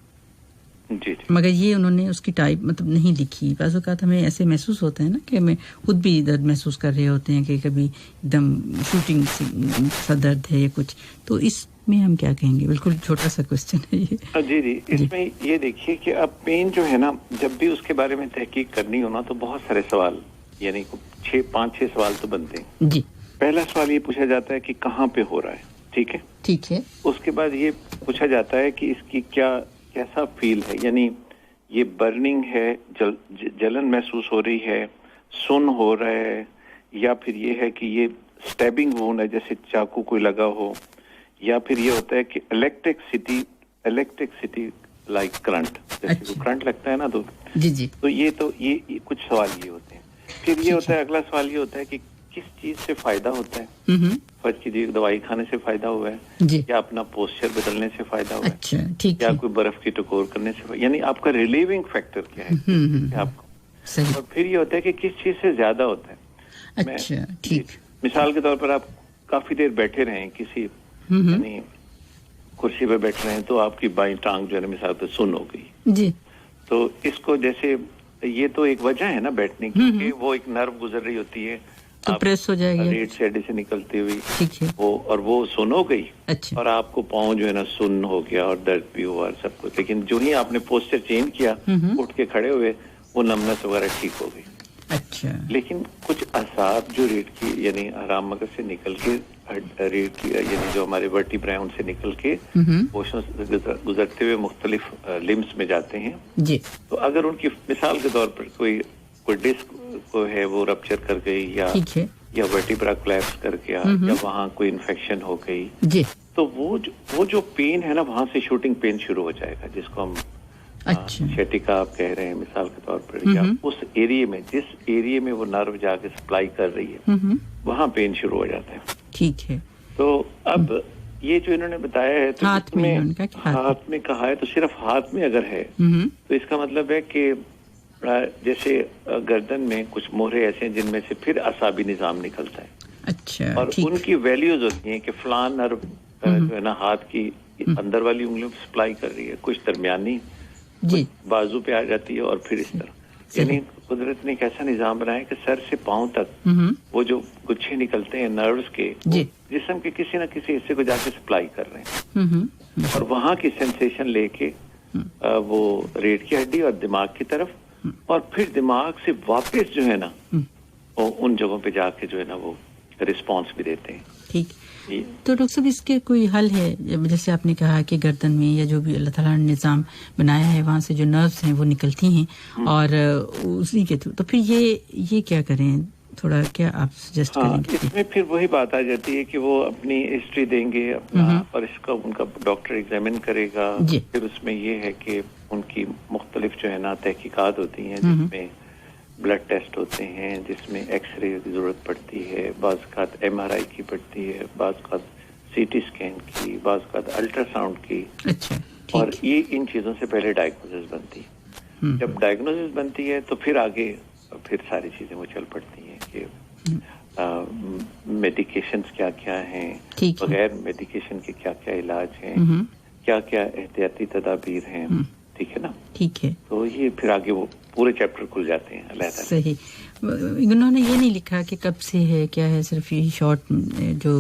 जी। मगर ये उन्होंने उसकी टाइप मतलब नहीं लिखी। बाज़ औक़ात हमें ऐसे महसूस होता है ना कि हमें खुद भी दर्द महसूस कर रहे होते हैं कि कभी एकदम शूटिंग सा दर्द है या कुछ, तो इसमें हम क्या कहेंगे? बिल्कुल छोटा सा क्वेश्चन है ये। जी। इसमें ये देखिए कि अब पेन जो है ना, जब भी उसके बारे में तहकीक करनी हो ना तो बहुत सारे सवाल, यानी 5-6 सवाल तो बनते हैं। जी। पहला सवाल ये पूछा जाता है कि कहाँ पे हो रहा है, ठीक है। उसके बाद ये पूछा जाता है कि इसकी कैसा फील है, यानी ये बर्निंग है, जलन महसूस हो रही है, सुन हो रहा है, या फिर ये है कि ये स्टैबिंग वूंड है जैसे चाकू कोई लगा हो, या फिर ये होता है कि इलेक्ट्रिसिटी लाइक करंट, जैसे करंट लगता है ना तो जी। तो ये कुछ सवाल ये होते हैं। फिर ये होता है, अगला सवाल ये होता है कि किस चीज से फायदा होता है। फर्ज कीजिए दवाई खाने से फायदा हुआ है या अपना पोस्चर बदलने से फायदा हुआ है, अच्छा, ठीक या है। कोई बर्फ की टकोर करने से, यानी आपका रिलीविंग फैक्टर क्या है आपको। सही। और फिर ये होता है कि किस चीज से ज्यादा होता है। अच्छा, ठीक। मिसाल के तौर पर आप काफी देर बैठे रहे किसी यानी कुर्सी पे बैठ रहे हैं तो आपकी बाईं टांग जो है मिसाल पे सुन हो गई जी, तो इसको जैसे ये तो एक वजह है ना बैठने की, क्योंकि वो एक नर्व गुजर रही होती है तो प्रेस हो जाएगी रीढ़ से हड्डी से निकलती हुई, ठीक है, वो सुन हो गई। अच्छा। और आपको पाँव जो है ना सुन हो गया और दर्द भी हुआ और सब कुछ, लेकिन जो ही आपने पोस्चर चेंज किया, उठ के खड़े हुए, वो नमनस वगैरह ठीक हो गई। अच्छा। लेकिन कुछ असाब जो रीढ़ की यानी आराम मगज से निकल के रीढ़ की यानी जो हमारे वर्टिब्रा उनसे निकल के पोषण गुजरते हुए मुख्तलिफ लिम्स में जाते हैं जी। तो अगर उनकी मिसाल के तौर पर कोई डिस्क को है वो रप्चर कर गई या वर्टिब्रा कोलैप्स कर गया या वहाँ कोई इन्फेक्शन हो गई जी, तो वो जो पेन है ना वहाँ से शूटिंग पेन शुरू हो जाएगा, जिसको हम अच्छा शेटिका आप कह रहे हैं मिसाल के तौर पर, या उस एरिया में जिस एरिया में वो नर्व जाके सप्लाई कर रही है वहाँ पेन शुरू हो जाता है। ठीक है। तो अब ये जो इन्होंने बताया है तो हाथ में कहा है, तो सिर्फ हाथ में अगर है तो इसका मतलब है कि जैसे गर्दन में कुछ मोहरे ऐसे हैं जिनमें से फिर असाबी निजाम निकलता है। अच्छा। और उनकी वैल्यूज होती हैं कि फलान नर्व जो है ना हाथ की अंदर वाली उंगलियों में सप्लाई कर रही है, कुछ दरमियानी जी बाजू पे आ जाती है और फिर इस तरह, यानी कुदरत ने एक ऐसा निजाम बनाया कि सर से पांव तक वो जो गुच्छे निकलते हैं नर्व्स के जिस्म के किसी न किसी हिस्से को जाके सप्लाई कर रहे हैं और वहां की सेंसेशन लेके वो रीढ़ की हड्डी और दिमाग की तरफ और फिर दिमाग से वापस जो है ना उन जगहों पे जाके जो है ना वो रिस्पॉन्स भी देते हैं। ठीक। तो डॉक्टर साहब इसके कोई हल है? जैसे आपने कहा कि गर्दन में या जो भी अल्लाह ताला ने निज़ाम बनाया है वहाँ से जो नर्व्स हैं वो निकलती हैं और उसी के थ्रू, तो फिर ये क्या करें? थोड़ा क्या आप सजेस्ट करेंगे? इसमें फिर वही बात आ जाती है कि वो अपनी हिस्ट्री देंगे अपना, और इसका उनका डॉक्टर एग्जामिन करेगा। फिर उसमें ये है कि उनकी मुख्तलिफ जो है ना तहकीकात होती हैं, जिसमें ब्लड टेस्ट होते हैं, जिसमें एक्सरे की जरूरत पड़ती है, बाज़ खात MRI की पड़ती है, बाज़ खात CT स्कैन की, बाज़ खात अल्ट्रासाउंड की। अच्छा, और ये इन चीजों से पहले डायग्नोसिस बनती है। जब डायग्नोसिस बनती है तो फिर आगे फिर सारी चीजें वो चल पड़ती हैं कि मेडिकेशंस क्या क्या हैं, बगैर मेडिकेशन के क्या क्या इलाज हैं, क्या क्या एहतियाती तदाबीर हैं। ठीक है ना? ठीक है। तो ये फिर आगे वो पूरे चैप्टर खुल जाते हैं अलग-अलग। सही। उन्होंने ये नहीं लिखा कि कब से है क्या है, सिर्फ यही शॉर्ट जो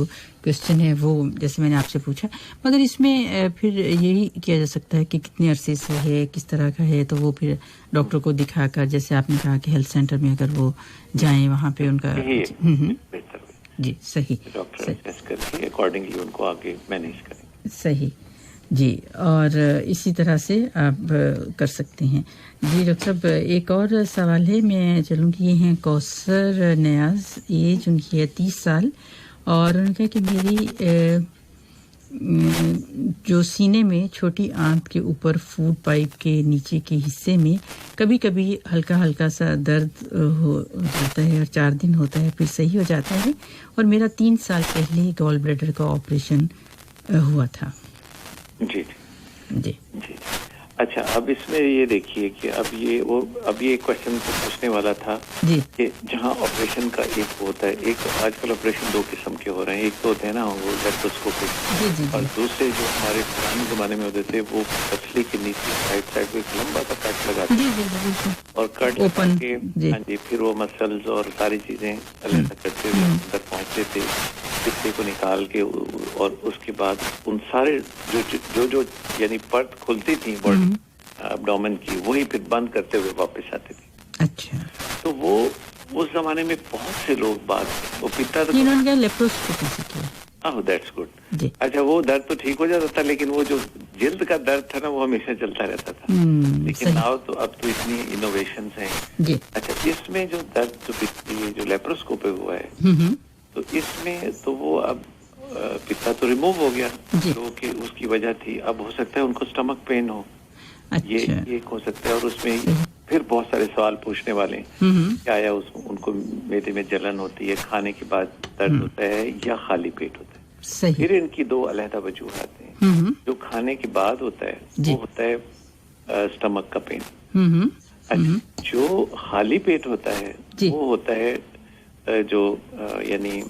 क्वेश्चन है वो जैसे मैंने आपसे पूछा, मगर इसमें फिर यही किया जा सकता है कि कितने अरसे से है, किस तरह का है, तो वो फिर डॉक्टर को दिखाकर, जैसे आपने कहा कि हेल्थ सेंटर में अगर वो जाएं वहाँ पे उनका जी सही डॉक्टर असेस करके अकॉर्डिंगली उनको आगे मैनेज करें। सही जी। और इसी तरह से आप कर सकते हैं। जी डॉक्टर साहब एक और सवाल है, मैं चलूँगी। ये हैं कौसर नियाज, एज उनकी है 30 साल, और उन्होंने कहा कि मेरी जो सीने में छोटी आंत के ऊपर फूड पाइप के नीचे के हिस्से में कभी कभी हल्का हल्का सा दर्द हो जाता है और 4 दिन होता है, फिर सही हो जाता है, और मेरा 3 साल पहले गॉल ब्लैडर का ऑपरेशन हुआ था। जी जी जी। अच्छा, अब इसमें ये देखिए कि अब ये क्वेश्चन को पूछने वाला था जी कि जहाँ ऑपरेशन का एक होता है, एक आजकल ऑपरेशन 2 किस्म के हो रहे हैं। एक तो होते हैं ना वो लेप्रोस्कोपिक, और दूसरे जो हमारे पुराने जमाने में होते थे वो पसली के नीचे साइड को एक लंबा सा कट लगाते और कट लगा के, हाँ जी, फिर वो मसल्स और सारी चीजें अलग करते हुए अंदर पहुंचते थे, हिस्से को निकाल के, और उसके बाद उन सारे जो यानी परत खुलती थी बॉडी एब्डोमेन की, वही फिर बंद करते हुए वापस आते थे। अच्छा। तो वो उस जमाने में बहुत से लोग वो पिता लेप्रोस्कोपी से किया। Oh that's good. अच्छा, वो दर्द तो ठीक हो जाता था, लेकिन वो जो जिल्द का दर्द था ना वो हमेशा चलता रहता था। लेकिन अब तो इतनी इनोवेशंस हैं। अच्छा, इसमें जो दर्द जो लेप्रोस्कोपी हुआ है, तो इसमें तो वो अब पित्ता तो रिमूव हो गया जो कि उसकी वजह थी। अब हो सकता है उनको स्टमक पेन हो। अच्छा। ये हो सकता है, और उसमें फिर बहुत सारे सवाल पूछने वाले हैं। क्या उनको मेदे में जलन होती है, खाने के बाद दर्द होता है, या खाली पेट होता है। सही। फिर इनकी 2 अलग वजूहात हैं। जो खाने के बाद होता है वो होता है स्टमक का पेन। अच्छा, जो खाली पेट होता है वो होता है जो यानी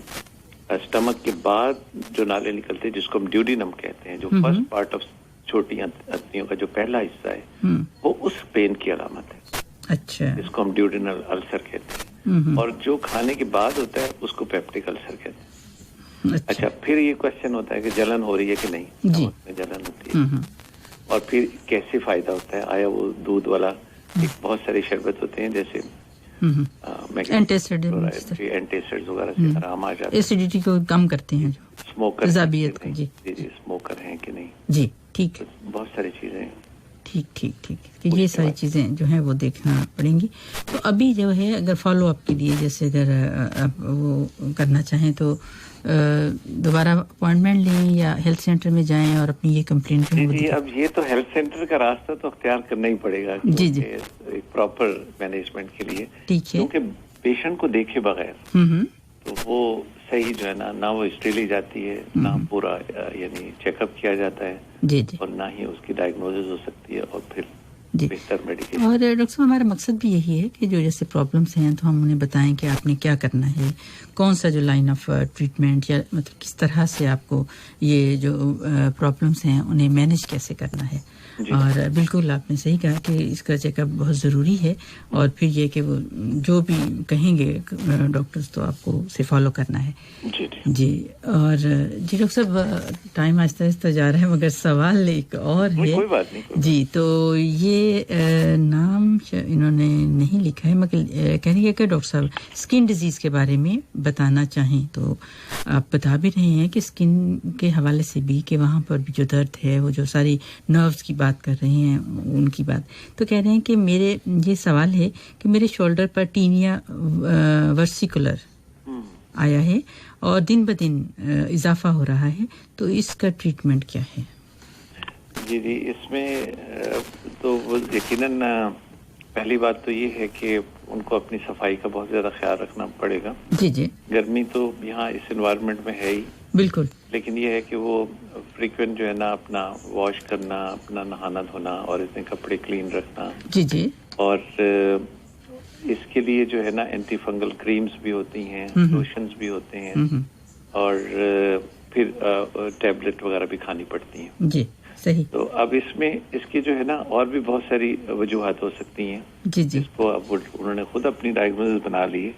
स्टमक के बाद जो नाले निकलते हैं, जिसको हम ड्यूडेनम कहते हैं, जो फर्स्ट पार्ट ऑफ छोटी अंतड़ियों का जो पहला हिस्सा है, वो उस पेन की अलामत है। अच्छा। जिसको हम ड्यूडेनल अल्सर कहते हैं। और जो खाने के बाद होता है उसको पेप्टिक अल्सर कहते हैं। अच्छा, फिर ये क्वेश्चन होता है कि जलन हो रही है कि नहीं, स्टमक में जलन होती है, और फिर कैसे फायदा होता है। आया वो दूध वाला, बहुत सारे शरबत होते हैं जैसे एंटीएसिड वगैरह से आराम आ जाता है, एसिडिटी को कम करते हैं। स्मोकर जी स्मोकर हैं कि नहीं। जी ठीक। तो बहुत सारी चीजें ठीक ये सारी चीजें जो है वो देखना पड़ेंगी। तो अभी जो है अगर फॉलो अप के लिए, जैसे अगर आप वो करना चाहें तो दोबारा अपॉइंटमेंट लें या हेल्थ सेंटर में जाएं और अपनी ये कंप्लेंट जी। अब ये तो हेल्थ सेंटर का रास्ता तो अख्तियार करना ही पड़ेगा जी एक प्रॉपर मैनेजमेंट के लिए। ठीक है। क्योंकि पेशेंट को देखे बगैर तो वो सही जो है ना वो हिस्ट्री ली जाती है, ना पूरा यानी चेकअप किया जाता है जी, और ना ही उसकी डायग्नोसिस हो सकती है और फिर बेहतर मेडिकेशन। और डॉक्टर साहब हमारा मकसद भी यही है कि जो जैसे प्रॉब्लम्स हैं तो हम उन्हें बताएं कि आपने क्या करना है, कौन सा जो लाइन ऑफ ट्रीटमेंट, या मतलब किस तरह से आपको ये जो प्रॉब्लम्स हैं उन्हें मैनेज कैसे करना है। और बिल्कुल आपने सही कहा कि इसका चेकअप बहुत ज़रूरी है, और फिर ये कि वो जो भी कहेंगे डॉक्टर्स तो आपको उसे फॉलो करना है। जी। और जी डॉक्टर साहब टाइम आहिस्ता आहिस्ता जा रहा है, मगर सवाल एक और है। कोई बात नहीं। जी, तो ये नाम इन्होंने नहीं लिखा है, मगर कह रही है कि डॉक्टर साहब स्किन डिजीज़ के बारे में बताना चाहें तो आप बता भी रहे हैं कि स्किन के हवाले से भी कि वहाँ पर भी जो दर्द है, वो जो सारी नर्व्स की बात कर रहे हैं उनकी बात, तो कह रहे हैं कि मेरे ये सवाल है कि मेरे शोल्डर पर टीनिया वर्सिकुलर आया है और दिन ब दिन इजाफा हो रहा है, तो इसका ट्रीटमेंट क्या है? जी, इसमें तो वो यकीनन पहली बात तो ये है कि उनको अपनी सफाई का बहुत ज्यादा ख्याल रखना पड़ेगा। जी। गर्मी तो यहाँ इस एनवायरनमेंट में है ही, बिल्कुल, लेकिन ये है कि वो फ्रीक्वेंट जो है ना अपना वॉश करना, अपना नहाना धोना और इसमें कपड़े क्लीन रखना। जी। और इसके लिए जो है ना एंटी फंगल क्रीम्स भी होती हैं, लोशंस भी होते हैं और फिर टैबलेट वगैरह भी खानी पड़ती हैं। जी, सही। तो अब इसमें इसकी जो है ना और भी बहुत सारी वजूहात हो सकती हैं। जी। इसको अब उन्होंने खुद अपनी डायग्नोसिस बना ली है,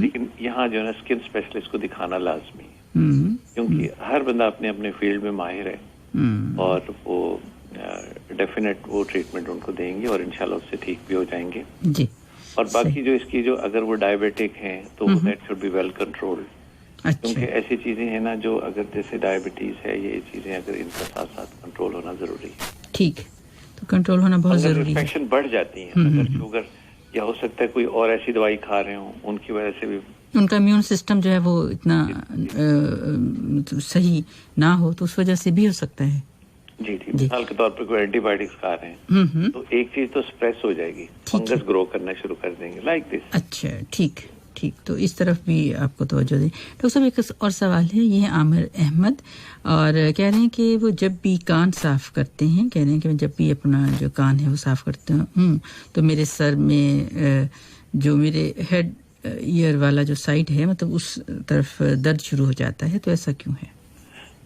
लेकिन यहाँ जो है ना स्किन स्पेशलिस्ट को दिखाना लाजमी है, क्योंकि हर बंदा अपने अपने फील्ड में माहिर है और वो डेफिनेट वो ट्रीटमेंट उनको देंगे और इंशाल्लाह उससे ठीक भी हो जाएंगे। जी। और बाकी जो इसकी जो अगर वो डायबिटिक हैं तो that should be well controlled. अच्छा। क्योंकि ऐसी चीजें हैं ना जो अगर जैसे डायबिटीज है, ये चीजें अगर इनका साथ साथ कंट्रोल होना जरूरी है। ठीक, तो कंट्रोल होना बहुत जरूरी है। इन्फेक्शन बढ़ जाती है, अगर शुगर या हो सकता है कोई और ऐसी दवाई खा रहे हो, उनकी वजह से भी उनका इम्यून सिस्टम जो है वो इतना सही ना हो, तो उस वजह से भी हो सकता है। जी। मिसाल के तौर पर कोई एंटीबायोटिक्स खा रहे हैं तो एक चीज तो स्प्रेस हो जाएगी, फंगस ग्रो करना शुरू कर देंगे, लाइक दिस। अच्छा, ठीक, तो इस तरफ भी आपको तवज्जो दें। डॉक्टर साहब एक और सवाल है, ये है आमिर अहमद और कह रहे हैं कि वो जब भी कान साफ करते हैं, कह रहे हैं कि मैं जब भी अपना जो कान है वो साफ करता हूँ तो मेरे सर में जो मेरे हेड ईयर वाला जो साइड है, मतलब उस तरफ दर्द शुरू हो जाता है, तो ऐसा क्यों है?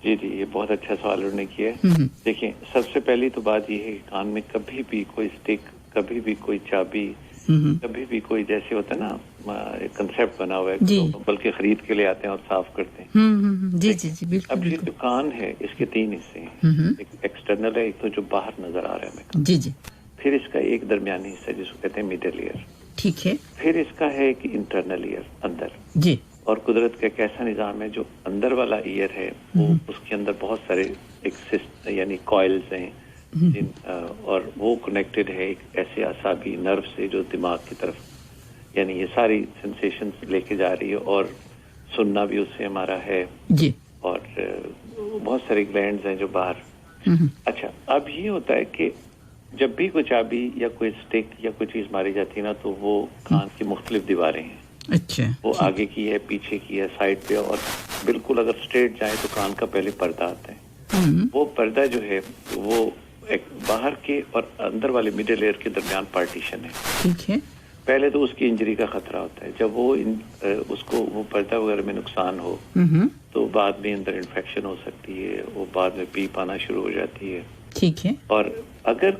जी, ये बहुत अच्छा सवाल उन्होंने किया है। देखिए, सबसे पहली तो बात ये है कि कान में कभी भी कोई स्टिक, कभी भी कोई चाबी, कभी भी कोई जैसे होता है ना कंसेप्ट बना हुआ है, तो बल्कि खरीद के ले आते हैं और साफ करते हैं। जी, बिल्कुल। अब ये जो कान है इसके 3 हिस्से हैं, एक एक्सटर्नल है, एक तो जो बाहर नजर आ रहा है हमें, जी, फिर इसका एक दरमियानी हिस्सा जिसको कहते हैं मिडल ईयर, ठीक है, फिर इसका है कि इंटरनल ईयर अंदर, जी। और कुदरत का एक ऐसा निजाम है जो अंदर वाला ईयर है वो उसके अंदर बहुत सारे यानी कॉइल्स हैं और वो कनेक्टेड है एक ऐसे आसाबी नर्व से जो दिमाग की तरफ, यानी ये सारी सेंसेशंस लेके जा रही है और सुनना भी उससे हमारा है जी। और बहुत सारे ग्लैंड्स हैं जो बाहर। अच्छा, अब ये होता है कि जब भी कोई चाबी या कोई स्टिक या कोई चीज मारी जाती है ना, तो वो कान की मुख्तलिफ दीवारें हैं। अच्छा, वो आगे की है, पीछे की है, साइड पे, और बिल्कुल अगर स्ट्रेट जाए तो कान का पहले पर्दा आता है। वो पर्दा जो है वो एक बाहर के और अंदर वाले मिडिल एयर के दरमियान पार्टीशन है, ठीक है। पहले तो उसकी इंजरी का खतरा होता है, जब वो उसको वो पर्दा वगैरह में नुकसान हो तो बाद में अंदर इन्फेक्शन हो सकती है, वो बाद में पीप आना शुरू हो जाती है, ठीक है। और अगर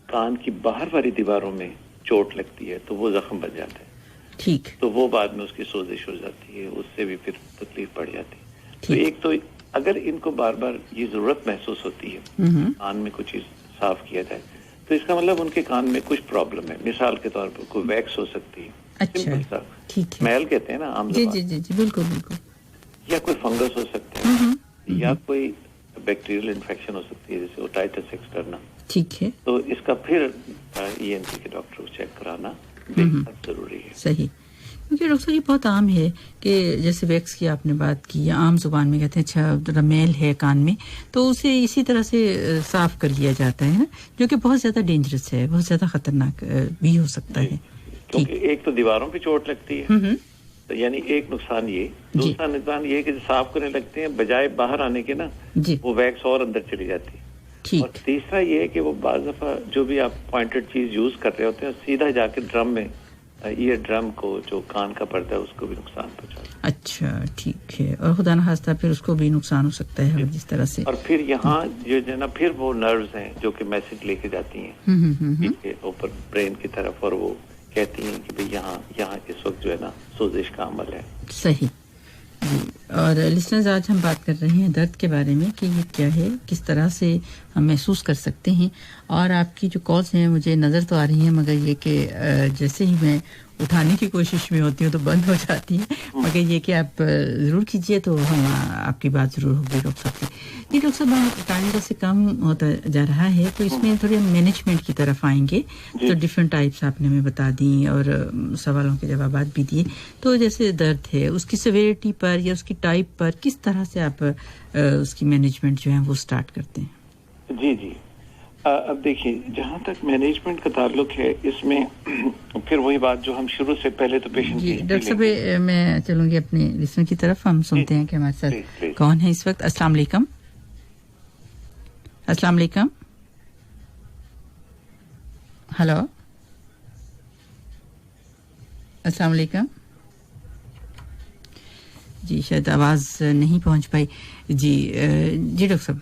कान की बाहर वाली दीवारों में चोट लगती है तो वो जख्म बन जाता है, ठीक, तो वो बाद में उसकी सोजिश हो जाती है, उससे भी फिर तकलीफ बढ़ जाती है। तो एक तो अगर इनको बार बार ये जरूरत महसूस होती है कान में कुछ चीज साफ किया जाए, तो इसका मतलब उनके कान में कुछ प्रॉब्लम है। मिसाल के तौर पर कोई वैक्स हो सकती है, अच्छा, ठीक है, स्मेल कहते हैं ना आम ज़बान, जी, बिल्कुल, या कोई फंगस हो सकते हैं, या कोई बैक्टीरियल इन्फेक्शन हो सकती है जैसे ओटाइटिस एक्सटर्ना, ठीक है। तो इसका फिर ईएनटी के डॉक्टर को चेक कराना बेहद जरूरी है। सही, क्योंकि डॉक्टर ये बहुत आम है कि जैसे वैक्स की आपने बात की, या आम जुबान में कहते हैं अच्छा रमेल है कान में, तो उसे इसी तरह से साफ कर लिया जाता है, जो कि बहुत ज्यादा डेंजरस है, बहुत ज्यादा खतरनाक भी हो सकता है, क्योंकि एक तो दीवारों पे चोट लगती है, तो यानी एक नुकसान ये, दूसरा नुकसान ये कि साफ करने लगते हैं बजाय बाहर आने के ना, वो वैक्स और अंदर चली जाती है। और तीसरा ये है कि वो बाज़ दफा जो भी आप पॉइंटेड चीज यूज कर रहे होते हैं सीधा जाके ड्रम में, ईयर ड्रम को जो कान का पर्दा है उसको भी नुकसान पहुंचाता है। अच्छा, ठीक है, और खुदा न खास्ता फिर उसको भी नुकसान हो सकता है जिस तरह से। और फिर यहाँ जो है ना फिर वो नर्व्स हैं जो कि मैसेज लेके जाती हैं पीछे ऊपर ब्रेन की तरफ, और वो कहती हैं कि भाई यहाँ इस वक्त जो है ना सोजिश का अमल है। सही, और लिसनर्स आज हम बात कर रहे हैं दर्द के बारे में कि ये क्या है, किस तरह से हम महसूस कर सकते हैं। और आपकी जो कॉल्स हैं मुझे नज़र तो आ रही हैं, मगर ये कि जैसे ही मैं उठाने की कोशिश में होती हूँ तो बंद हो जाती है। मगर ये कि आप ज़रूर कीजिए तो हम आपकी बात ज़रूर होगी डॉक्टर साहब की। डॉक्टर साहब टाइम जैसे कम होता जा रहा है तो इसमें थोड़े मैनेजमेंट की तरफ आएंगे। तो डिफरेंट टाइप्स आपने हमें बता दी और सवालों के जवाब भी दिए। तो जैसे दर्द है उसकी सिवियरिटी पर या उसकी टाइप पर किस तरह से आप उसकी मैनेजमेंट जो है वो स्टार्ट करते हैं? जी जी, अब देखिए, जहाँ तक मैनेजमेंट का ताल्लुक है इसमें फिर वही बात जो हम शुरू से पहले तो पेशेंट की। डॉक्टर साहब मैं चलूंगी अपने लिसनर की तरफ। हम सुनते हैं कि हमारे साथ कौन है इस वक्त। अस्सलाम वालेकुम। अस्सलाम वालेकुम। हेलो, अस्सलाम वालेकुम जी। शायद आवाज नहीं पहुंच पाई जी। जी डॉक्टर साहब,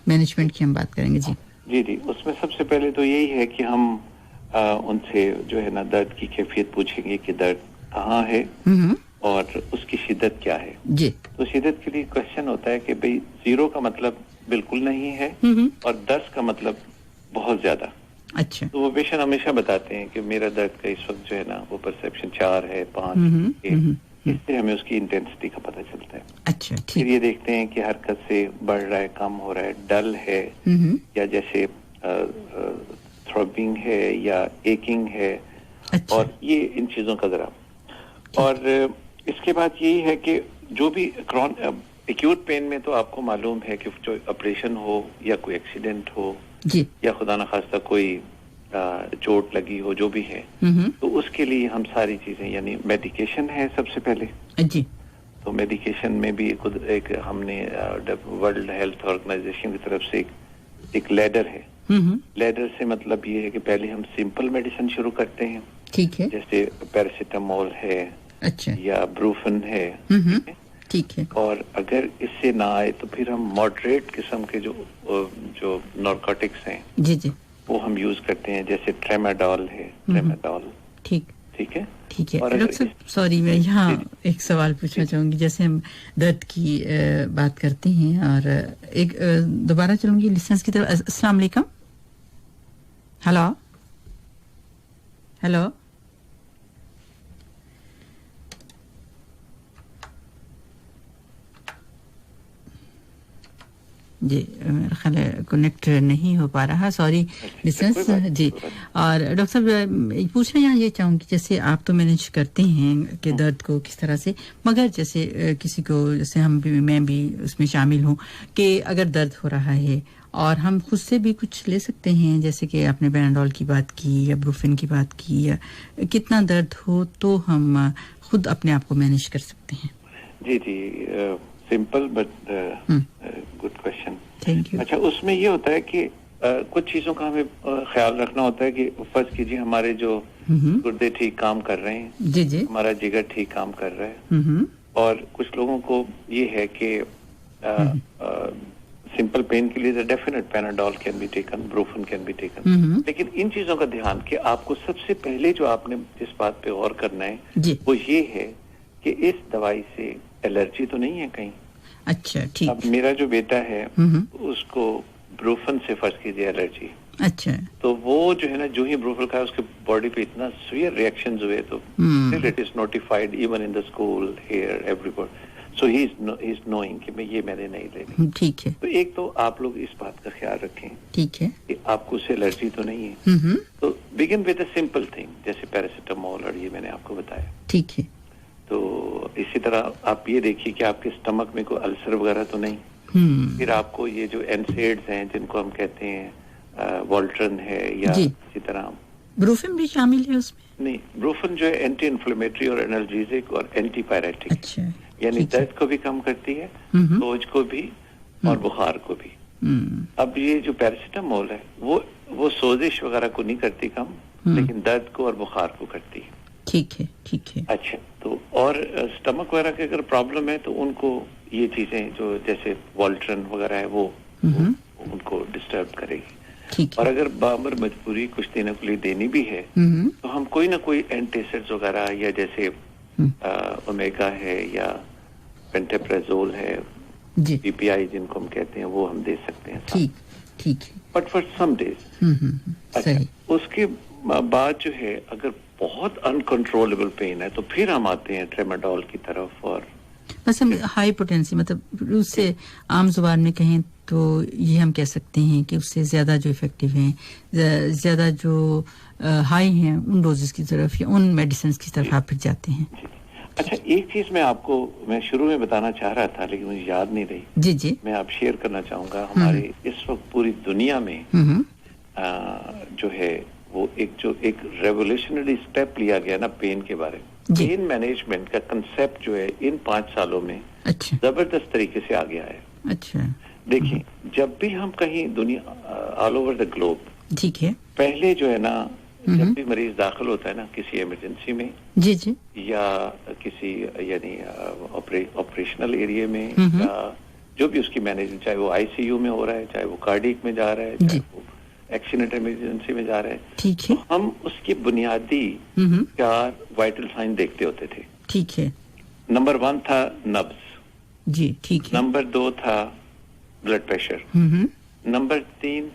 मैनेजमेंट की हम बात करेंगे। जी जी जी, उसमें सबसे पहले तो यही है कि हम उनसे जो है ना दर्द की कैफियत पूछेंगे कि दर्द कहाँ है और उसकी शिद्दत क्या है जी। तो शिद्दत के लिए क्वेश्चन होता है कि भाई 0 का मतलब बिल्कुल नहीं है और 10 का मतलब बहुत ज्यादा। अच्छा। तो वो पेशेंट हमेशा बताते हैं कि मेरा दर्द का इस वक्त जो है ना वो परसेप्शन 4 है, 5 इससे हमें उसकी इंटेंसिटी का पता चलता है। अच्छा, ठीक। फिर ये देखते हैं कि हरकत से बढ़ रहा है, कम हो रहा है, डल है या जैसे थ्रॉबिंग है या एकिंग है। अच्छा। और ये इन चीजों का जरा। और इसके बाद यही है कि जो भी एक्यूट पेन में तो आपको मालूम है कि जो ऑपरेशन हो या कोई एक्सीडेंट हो जी, या खुदा न खास्ता कोई चोट लगी हो, जो भी है तो उसके लिए हम सारी चीजें यानी मेडिकेशन है सबसे पहले जी। तो मेडिकेशन में भी एक हमने वर्ल्ड हेल्थ ऑर्गेनाइजेशन की तरफ से एक लैडर है। लैडर से मतलब ये है कि पहले हम सिंपल मेडिसिन शुरू करते हैं। ठीक है। जैसे पैरासीटामोल है। अच्छा। या ब्रूफन है। ठीक है। और अगर इससे ना आए तो फिर हम मॉडरेट किस्म के जो नार्कोटिक्स हैं जी जी वो हम यूज करते हैं, जैसे ट्रेमाडोल है, ट्रेमाडोल। ठीक है। ठीक है। डॉक्टर साहब सॉरी, मैं यहाँ एक सवाल पूछना चाहूंगी। जैसे हम दर्द की बात करते हैं और एक दोबारा चलूंगी लिसनर्स की तरफ। अस्सलाम वालेकुम। हेलो हेलो जी, मेरा ख्याल है कनेक्ट नहीं हो पा रहा, सॉरी लिसनर्स जी। और डॉक्टर साहब पूछना यहाँ ये चाहूँगी, जैसे आप तो मैनेज करते हैं कि दर्द को किस तरह से, मगर जैसे किसी को, जैसे हम भी, मैं भी उसमें शामिल हूँ कि अगर दर्द हो रहा है और हम खुद से भी कुछ ले सकते हैं, जैसे कि आपने पैनाडोल की बात की या ब्रूफिन की बात की, या कितना दर्द हो तो हम खुद अपने आप को मैनेज कर सकते हैं? जी जी, simple but good question. Thank you. अच्छा, उसमें ये होता है कि कुछ चीजों का हमें ख्याल रखना होता है कि फर्ज कीजिए हमारे जो गुर्दे ठीक काम कर रहे हैं, जी जी, हमारा जिगर ठीक काम कर रहा है, और कुछ लोगों को ये है कि सिंपल पेन के लिए definite Panadol can be taken, Brufen can be taken. लेकिन इन चीजों का ध्यान कि आपको सबसे पहले जो आपने जिस बात पे गौर करना है वो ये है कि इस दवाई से एलर्जी तो नहीं है कहीं। अच्छा, ठीक। अब मेरा जो बेटा है उसको ब्रूफन से फर्ज कीजिए एलर्जी। अच्छा। तो वो जो है ना, जो ही ब्रूफन खाया उसके बॉडी पे इतना सीवियर रिएक्शंस हुए, तो it is notified even in the school, here, everywhere. So he is knowing कि मैं ये मैंने नहीं लेनी। ठीक है। तो एक तो आप लोग इस बात का ख्याल रखें, ठीक है, कि आपको उससे एलर्जी तो नहीं है। तो begin with a simple thing, जैसे पैरासीटामोल, और ये मैंने आपको बताया। ठीक है। तो इसी तरह आप ये देखिए कि आपके स्टमक में कोई अल्सर वगैरह तो नहीं। फिर आपको ये जो एनसेड्स हैं जिनको हम कहते हैं वॉल्ट्रन है, या इसी तरह ब्रूफिन भी शामिल है उसमें? नहीं, ब्रूफिन जो है एंटी इन्फ्लेमेटरी और एनाल्जेसिक और एंटीपायरेटिक। अच्छा। यानी दर्द को भी कम करती है, सोज को भी और बुखार को भी। अब ये जो पैरासीटामोल है वो सोजिश वगैरह को नहीं करती कम, लेकिन दर्द को और बुखार को करती है। ठीक है, ठीक है। अच्छा, तो और स्टमक वगैरह की अगर प्रॉब्लम है तो उनको ये चीजें जो जैसे वॉल्ट्रन वगैरह है वो उनको डिस्टर्ब करेगी। ठीक है। और अगर बामर मजबूरी कुछ दिनों के लिए देनी भी है तो हम कोई ना कोई एंटासिड्स वगैरह, या जैसे ओमेगा है या पेंटेप्रेजोल है, पीपीआई जिनको हम कहते हैं, वो हम दे सकते हैं। ठीक है। But for some days. सही। उसके बाद जो है अगर बहुत अनकंट्रोलेबल पेन है तो फिर हम आते हैं ट्रेमाडोल की तरफ। और बस हम हाई पोटेंसी, मतलब उससे आम जुबान में कहें तो ये हम कह सकते हैं कि उससे ज्यादा जो इफेक्टिव हैं, ज्यादा जो हाई हैं, उन डोजेस की तरफ या उन मेडिसिन की तरफ आप फिर जाते हैं। अच्छा, एक चीज मैं शुरू में बताना चाह रहा था लेकिन मुझे याद नहीं रही। जी। मैं आप शेयर करना चाहूंगा। हमारे इस वक्त पूरी दुनिया में जो है वो एक रेवोल्यूशनरी स्टेप लिया गया ना पेन के बारे में। पेन मैनेजमेंट का कंसेप्ट जो है इन 5 सालों में जबरदस्त तरीके से आ गया है। अच्छा, देखिए, जब भी हम कहीं दुनिया ऑल ओवर द ग्लोब, ठीक है, पहले जो है ना, जब भी मरीज दाखिल होता है ना किसी इमरजेंसी में, जी या किसी यानी ऑपरेशनल एरिया में, या जो भी उसकी मैनेजमेंट, चाहे वो आईसीयू में हो रहा है, चाहे वो कार्डियक में जा रहा है, चाहे वो एक्सीडेंट इमरजेंसी में जा रहे हैं, ठीक है, तो हम उसकी बुनियादी 4 वाइटल साइन देखते होते थे। ठीक है। नंबर 1 था नब्ज, जी, ठीक है। नंबर 2 था ब्लड प्रेशर, नंबर 3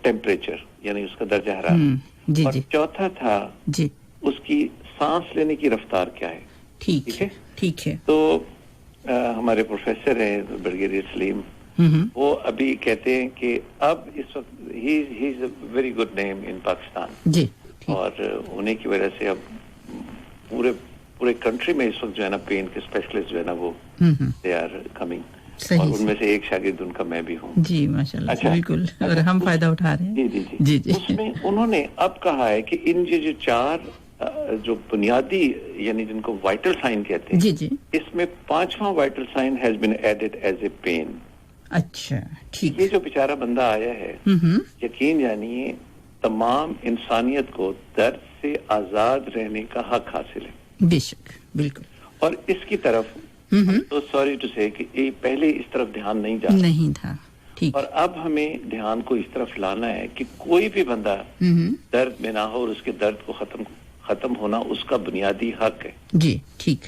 टेम्परेचर यानी उसका दर्जा हरारत, और चौथा था जी उसकी सांस लेने की रफ्तार क्या है। ठीक है। तो हमारे प्रोफेसर हैं ब्रिगेडियर सलीम, वो अभी कहते हैं कि अब इस वक्त he is a very good name in Pakistan जी, और उन्हीं की वजह से अब पूरे कंट्री में इस वक्त जो है ना पेन के स्पेशलिस्ट जो है ना वो दे आर कमिंग, और उनमें से एक शागिर्द उनका मैं भी हूँ। जी, माशाल्लाह। अच्छा, बिल्कुल, और हम फायदा उठा रहे हैं। जी। उसमें उन्होंने अब कहा है कि इन जो 4 जो बुनियादी यानी जिनको वाइटल साइन कहते हैं, जी, इसमें 5वां vital sign has been added as a pain. अच्छा, ठीक। ये जो बेचारा बंदा आया है, यकीन जानिए तमाम इंसानियत को दर्द से आजाद रहने का हक हासिल है। बेशक, बिल्कुल। और इसकी तरफ तो सॉरी टू से कि ये पहले इस तरफ ध्यान नहीं था। ठीक। और अब हमें ध्यान को इस तरफ लाना है कि कोई भी बंदा दर्द में ना हो और उसके दर्द को खत्म होना उसका बुनियादी हक है। जी, ठीक।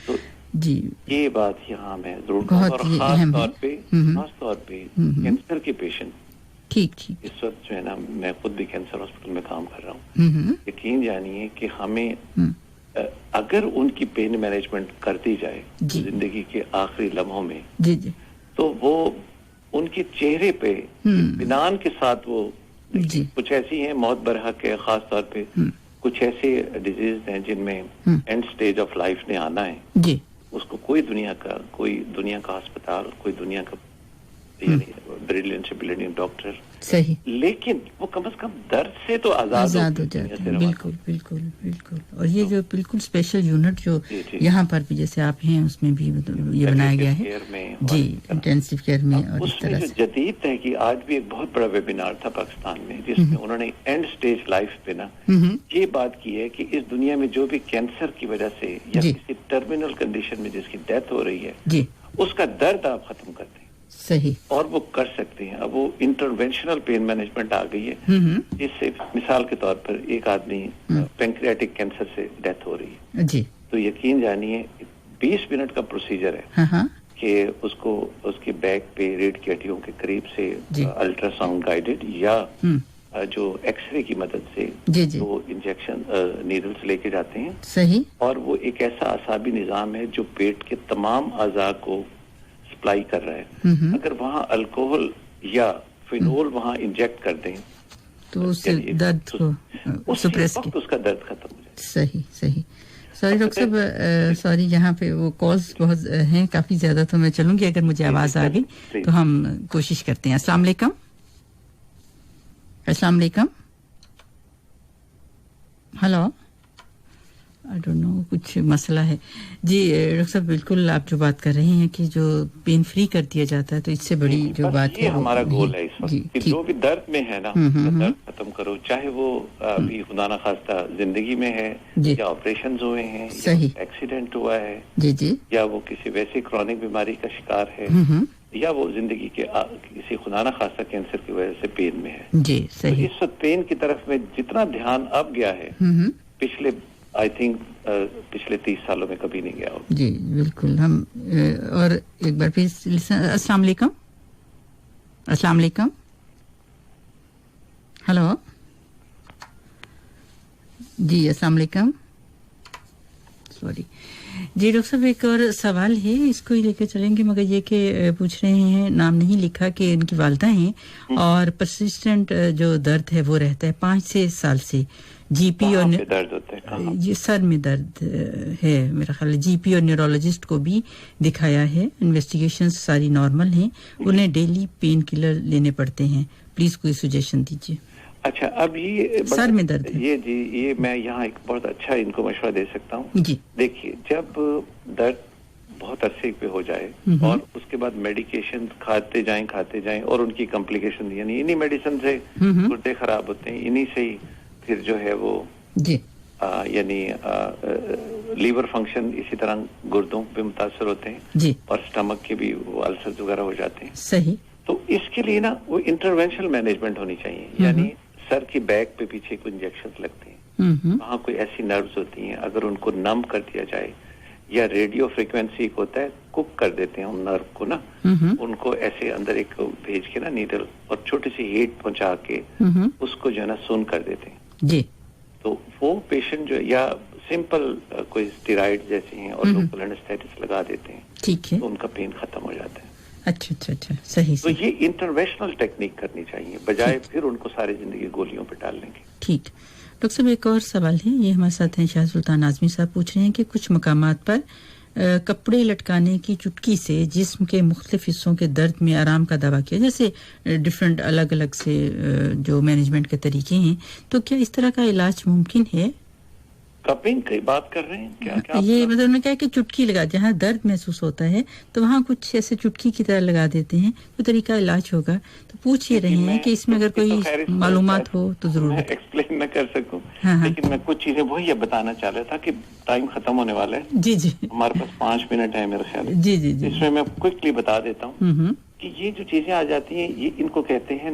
तो जी, ये बात यहाँ मैं जरूर कहूँगा, और खास तौर पे कैंसर के पेशेंट, ठीक, इस वक्त जो है ना, मैं खुद भी कैंसर हॉस्पिटल में काम कर रहा हूँ। यकीन जानिए कि हमें अगर उनकी पेन मैनेजमेंट कर दी जाए जिंदगी के आखिरी लम्हों में, जी, तो वो उनके चेहरे पे इत्मीनान के साथ वो कुछ ऐसी हैं, मौत बरहक है, खास तौर पे कुछ ऐसे डिजीज हैं जिनमें एंड स्टेज ऑफ लाइफ ने आना है जी, उसको कोई दुनिया का अस्पताल, कोई दुनिया का ब्रिलियंट से ब्रिलियंट डॉक्टर, सही, लेकिन वो कम से कम दर्द से तो आजाद हो जाते हैं। बिल्कुल। और ये जो बिल्कुल स्पेशल यूनिट जो यहाँ पर भी जैसे आप हैं उसमें भी ये बनाया गया है जी, इंटेंसिव केयर में। और इस तरह से जदीद है कि आज भी एक बहुत बड़ा वेबिनार था पाकिस्तान में जिसमें उन्होंने एंड स्टेज लाइफ पे ना ये बात की है कि इस दुनिया में जो भी कैंसर की वजह से या किसी टर्मिनल कंडीशन में जिसकी डेथ हो रही है जी, उसका दर्द आप खत्म करते हैं। सही। और वो कर सकते हैं। अब वो इंटरवेंशनल पेन मैनेजमेंट आ गई है, जिससे मिसाल के तौर पर एक आदमी पैंक्रियाटिक कैंसर से डेथ हो रही है जी, तो यकीन जानिए 20 मिनट का प्रोसीजर है कि उसको उसके बैक पे रीढ़ की हड्डियों के करीब से अल्ट्रासाउंड गाइडेड या जो एक्सरे की मदद से वो इंजेक्शन नीडल्स लेके जाते हैं। सही। और वो एक ऐसा आसाबी निजाम है जो पेट के तमाम अज़ा को सप्लाई कर रहा है। अगर वहाँ अल्कोहल या फिनोल वहाँ इंजेक्ट कर दें तो उससे दर्द को सुप्रेस किया, उसका दर्द खत्म हो जाए। सही। सॉरी डॉक्टर साहब, सॉरी, यहाँ पे वो कॉल्स बहुत हैं काफी ज्यादा, तो मैं चलूंगी, अगर मुझे आवाज आ गई तो हम कोशिश करते हैं। अस्सलाम वालेकुम। हेलो, आई डोंट नो, कुछ मसला है जी। डॉक्टर साहब, बिल्कुल आप जो बात कर रहे हैं कि जो पेन फ्री कर दिया जाता है, तो इससे बड़ी जो बात है हमारा गोल है इस वक्त कि जो भी दर्द में है ना, दर्द खत्म करो, चाहे वो अभी खुदा ना खास्ता जिंदगी में है या ऑपरेशन हुए हैं, सही, एक्सीडेंट हुआ है जी, या वो किसी वैसी क्रॉनिक बीमारी का शिकार है, या वो जिंदगी के किसी खुदा ना खास्ता कैंसर की वजह से पेन में है जी, सही। तो इस वक्त पेन की तरफ में जितना ध्यान अब गया है पिछले आई थिंक पिछले 30 सालों में कभी नहीं गया हो। जी बिल्कुल। हम और एक बार फिर अस्सलाम वालेकुम। अस्सलाम वालेकुम। हेलो जी, अस्सलाम वालेकुम। सॉरी जी डॉक्टर साहब, एक और सवाल है, इसको ही लेकर चलेंगे, मगर ये कि पूछ रहे हैं, नाम नहीं लिखा, कि इनकी वालिदा हैं और परसिस्टेंट जो दर्द है वो रहता है 5-6 साल से। जीपी और दर्द होता है, ये सर में दर्द है मेरा ख्याल है। जीपी और न्यूरोलॉजिस्ट को भी दिखाया है, इन्वेस्टिगेशन सारी नॉर्मल हैं, उन्हें डेली पेन किलर लेने पड़ते हैं, प्लीज कोई सजेशन दीजिए। अच्छा, अब ये सर में दर्द है। ये मैं यहाँ एक बहुत अच्छा इनको मशवरा दे सकता हूँ जी। देखिए, जब दर्द बहुत अरसे पे हो जाए और उसके बाद मेडिकेशन खाते जाएं और उनकी कॉम्प्लिकेशन, यानी इन्हीं मेडिसिन से गुर्दे खराब होते हैं, इन्हीं से ही फिर जो है वो जी यानी लीवर फंक्शन, इसी तरह गुर्दों पे मुतासर होते हैं जी, और स्टमक के भी वो अल्सर वगैरह हो जाते हैं। सही। तो इसके लिए ना वो इंटरवेंशनल मैनेजमेंट होनी चाहिए, यानी सर की बैक पे पीछे कोई इंजेक्शन लगते हैं, वहाँ कोई ऐसी नर्व्स होती हैं, अगर उनको नम कर दिया जाए, या रेडियो फ्रीक्वेंसी होता है, कुक कर देते हैं उन नर्व को ना, उनको ऐसे अंदर एक भेज के ना नीडल, और छोटी सी हीट पहुंचा के उसको जो है ना सुन कर देते हैं जी। तो वो पेशेंट जो, या सिंपल कोई स्टेरॉइड जैसे हैं और लोकल एनेस्थेटिक्स लगा देते हैं, ठीक है, तो उनका पेन खत्म हो जाता है। अच्छा अच्छा अच्छा, सही। तो ये इंटरवेंशनल टेक्निक करनी चाहिए, बजाय फिर उनको सारी जिंदगी गोलियों पे डालने की। ठीक। डॉक्टर साहब, एक और सवाल है, ये हमारे साथ हैं शाह सुल्तान आजमी साहब, पूछ रहे हैं कि कुछ मकामात पर कपड़े लटकाने की चुटकी से जिस्म के मुख्तलिफ हिस्सों के दर्द में आराम का दावा किया, जैसे डिफरेंट अलग अलग से जो मैनेजमेंट के तरीके हैं, तो क्या इस तरह का इलाज मुमकिन है? कपिंग की बात कर रहे हैं क्या? ये मतलब उन्होंने कहा कि चुटकी लगा, जहाँ दर्द महसूस होता है तो वहाँ कुछ ऐसे चुटकी की तरह लगा देते हैं, तो तरीका इलाज होगा। तो पूछ ही रहे हैं कि इसमें अगर कोई मालूमात हो तो जरूर एक्सप्लेन न कर सकूं, लेकिन मैं कुछ चीजें वही बताना चाह रहा था कि टाइम खत्म होने वाला है जी जी, हमारे पास 5 मिनट है मेरे ख्याल जी जी जी, इसमें मैं क्विकली बता देता हूँ कि ये जो चीजें आ जाती हैं, ये इनको कहते हैं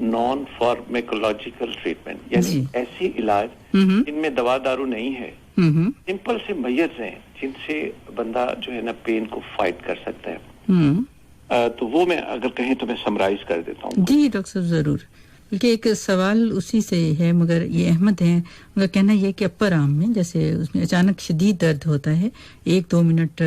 नॉन फार्मेकोलॉजिकल ट्रीटमेंट, यानी ऐसी इलाज जिनमें दवा दारू नहीं है, सिंपल से मेजर्स हैं जिनसे बंदा जो है ना पेन को फाइट कर सकता है। तो वो मैं अगर कहें तो मैं समराइज कर देता हूँ। जी डॉक्टर साहब जरूर, बल्कि एक सवाल उसी से है, मगर ये अहमद है, उनका कहना यह है कि अपर आर्म में जैसे उसमें अचानक शदीद दर्द होता है, 1-2 मिनट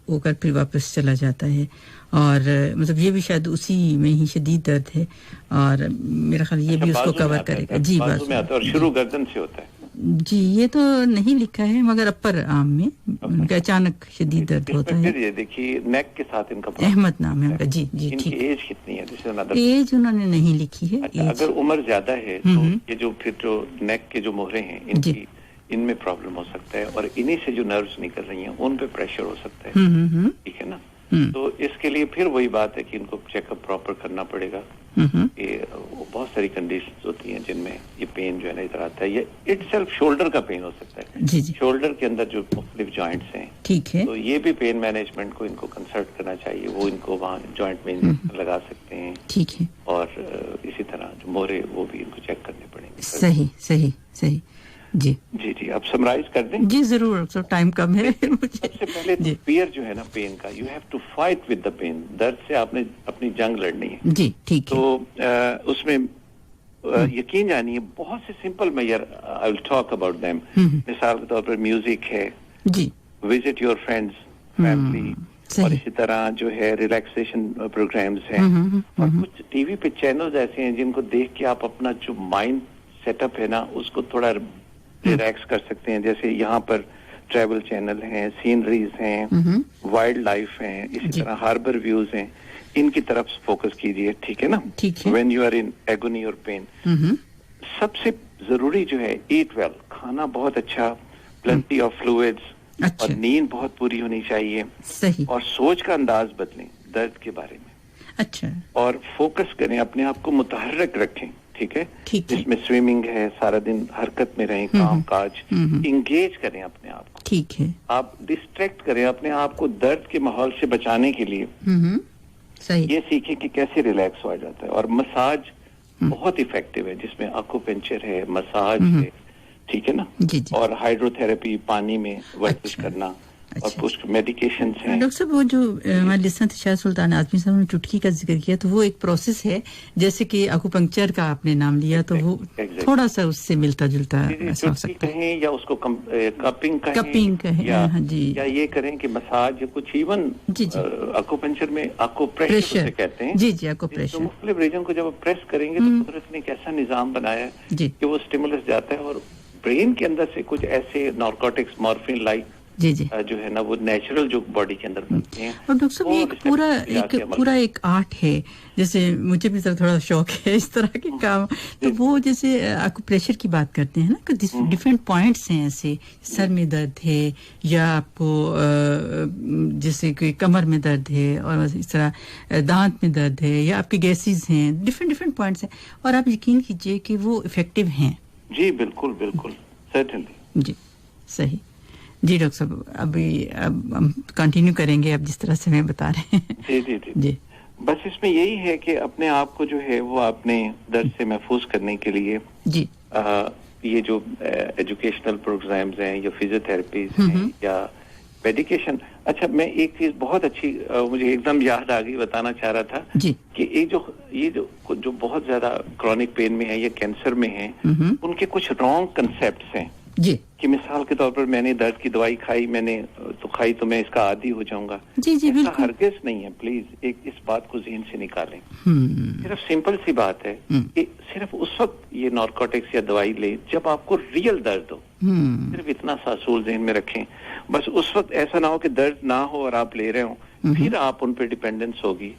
होकर फिर वापस चला जाता है, और मतलब ये भी शायद उसी में ही शदीद दर्द है, और मेरा ख्याल ये भी उसको कवर करेगा जी। बाजू में आता है और शुरू गर्दन से होता है जी, ये तो नहीं लिखा है, मगर अपर आर्म में उनका अचानक शदीद दर्द होता है। फिर ये देखिए नेक के साथ इनका अहमद नाम है उनका जी जी। ठीक, एज कितनी है? एज उन्होंने नहीं लिखी है। अच्छा, अगर उम्र ज्यादा है तो ये जो फिर जो नेक के जो मोहरे हैं इनकी, इनमें प्रॉब्लम हो सकता है, और इन्हीं से जो नर्व्स निकल रही हैं उन पे प्रेशर हो सकता है, ठीक है ना। तो इसके लिए फिर वही बात है कि इनको चेकअप प्रॉपर करना पड़ेगा। ये बहुत सारी कंडीशंस होती हैं जिनमें ये पेन जो है ना इधर आता है। ये इटसेल्फ शोल्डर का पेन हो सकता है जी जी, शोल्डर के अंदर जो मुख्तलिफ जॉइंट्स हैं, ठीक है, तो ये भी पेन मैनेजमेंट को इनको कंसल्ट करना चाहिए, वो इनको वहाँ जॉइंट में इंजेक्शन लगा सकते हैं, ठीक है, और इसी तरह जो मोहरे वो भी इनको चेक करने पड़ेंगे। सही सही सही जी जी जी, आप समराइज कर दें जी जरूर, तो टाइम कम है। सबसे पहले तो फियर जो है ना पेन का, you have to fight with the pain, दर्द से आपने अपनी जंग लड़नी है जी, ठीक है। तो उसमें यकीन जानिए बहुत से simple measure I will talk about them. मिसाल के तौर पर म्यूजिक है जी, विजिट योर फ्रेंड्स फैमिली, और इसी तरह जो है रिलैक्सेशन प्रोग्राम्स हैं, और कुछ टीवी पे चैनल्स ऐसे हैं जिनको देख के आप अपना जो माइंड सेटअप है ना उसको थोड़ा रिलैक्स कर सकते हैं। जैसे यहाँ पर ट्रैवल चैनल हैं, सीनरीज हैं, वाइल्ड लाइफ हैं, इसी तरह हार्बर व्यूज हैं, इनकी तरफ फोकस कीजिए, ठीक है ना। When you are in agony और पेन, सबसे जरूरी जो है ईट वेल, खाना बहुत अच्छा, प्लेंटी ऑफ फ्लूइड्स, और नींद बहुत पूरी होनी चाहिए, सही, और सोच का अंदाज बदलें दर्द के बारे में, अच्छा, और फोकस करें, अपने आप को मुतहर्रिक रखें, ठीक है, जिसमें स्विमिंग है, सारा दिन हरकत में रहें, काम काज, इंगेज करें अपने आप को, ठीक है, आप डिस्ट्रैक्ट करें अपने आप को दर्द के माहौल से बचाने के लिए, सही, ये सीखें कि कैसे रिलैक्स हो जाता है। और मसाज बहुत इफेक्टिव है, जिसमें एक्यूपंक्चर है, मसाज है, ठीक है ना। जी जी। और हाइड्रोथेरेपी पानी में वर्जिश करना और कुछ मेडिकेशंस हैं। डॉक्टर साहब वो जो हमारे लिसनर थे शायद सुल्तान आजमी साहब ने चुटकी का जिक्र किया तो वो एक प्रोसेस है, जैसे कि अकुपंक्चर का आपने नाम लिया तो वो थोड़ा सा उससे मिलता जुलता ऐसा हो सकता है, या उसको कपिंग कहें या ये करें कि मसाज या कुछ इवन अकुपंक्चर में अकुप्रेशर कहते हैं। जी जी, अकुप्रेशर। तो मुख्तलिफ रीजन को जब आप प्रेस करेंगे तो कुदरत ने एक ऐसा निजाम बनाया है कि वो स्टिमुलस जाता है और ब्रेन के अंदर से कुछ ऐसे नार्कोटिक्स मॉर्फिन लाइक जी जी जो है ना वो नेचुरल जो बॉडी के अंदर बनते हैं। और डॉक्टर साहब ये पूरा एक आर्ट है, जैसे मुझे भी थोड़ा शौक है इस तरह के काम, तो वो जैसे अकुप्रेशर की बात करते हैं ना, डिफरेंट पॉइंट्स हैं ऐसे, सर में दर्द है या आपको जैसे कोई कमर में दर्द है और इस तरह दांत में दर्द है या आपके गैसेस हैं, डिफरेंट पॉइंट्स हैं और आप यकीन कीजिए कि वो इफेक्टिव हैं। जी बिल्कुल बिल्कुल, सर्टेनली। जी सही जी डॉक्टर साहब, अब हम कंटिन्यू करेंगे आप जिस तरह से हमें बता रहे हैं। जी जी जी जी। बस इसमें यही है कि अपने आप को जो है वो आपने दर्द से महफूज करने के लिए जी ये जो एजुकेशनल प्रोग्राम्स हैं या फिजियोथेरेपीज हैं या मेडिकेशन। अच्छा, मैं एक चीज बहुत अच्छी मुझे एकदम याद आ गई, बताना चाह रहा था जी कि ये जो बहुत ज्यादा क्रॉनिक पेन में है या कैंसर में है, उनके कुछ रॉन्ग कंसेप्ट्स हैं जी। कि मिसाल के तौर पर मैंने दर्द की दवाई खाई, तो मैं इसका आदी हो जाऊंगा। जी जी बिल्कुल, हरगिज़ नहीं है। प्लीज इस बात को ज़हन से निकालें। सिर्फ सिंपल सी बात है कि सिर्फ उस वक्त ये नार्कोटिक्स या दवाई ले जब आपको रियल दर्द हो। सिर्फ इतना सा असूल ज़हन में रखें। बस उस वक्त ऐसा ना हो कि दर्द ना हो और आप ले रहे हो, फिर आप उन पर डिपेंडेंस होगी,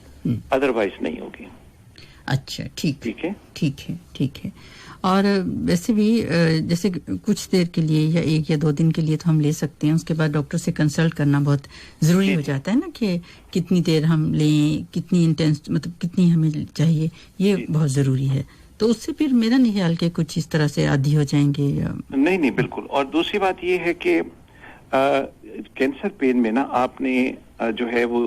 अदरवाइज नहीं होगी। अच्छा ठीक है। और वैसे भी जैसे कुछ देर के लिए या 1 या 2 दिन के लिए तो हम ले सकते हैं, उसके बाद डॉक्टर से कंसल्ट करना बहुत जरूरी हो जाता है ना, कि कितनी देर हम लें, कितनी इंटेंस मतलब कितनी हमें चाहिए, ये बहुत जरूरी है। तो उससे फिर मेरा नहीं ख्याल कि कुछ इस तरह से आदी हो जाएंगे या नहीं बिल्कुल। और दूसरी बात ये है कि कैंसर पेन में ना आपने जो है वो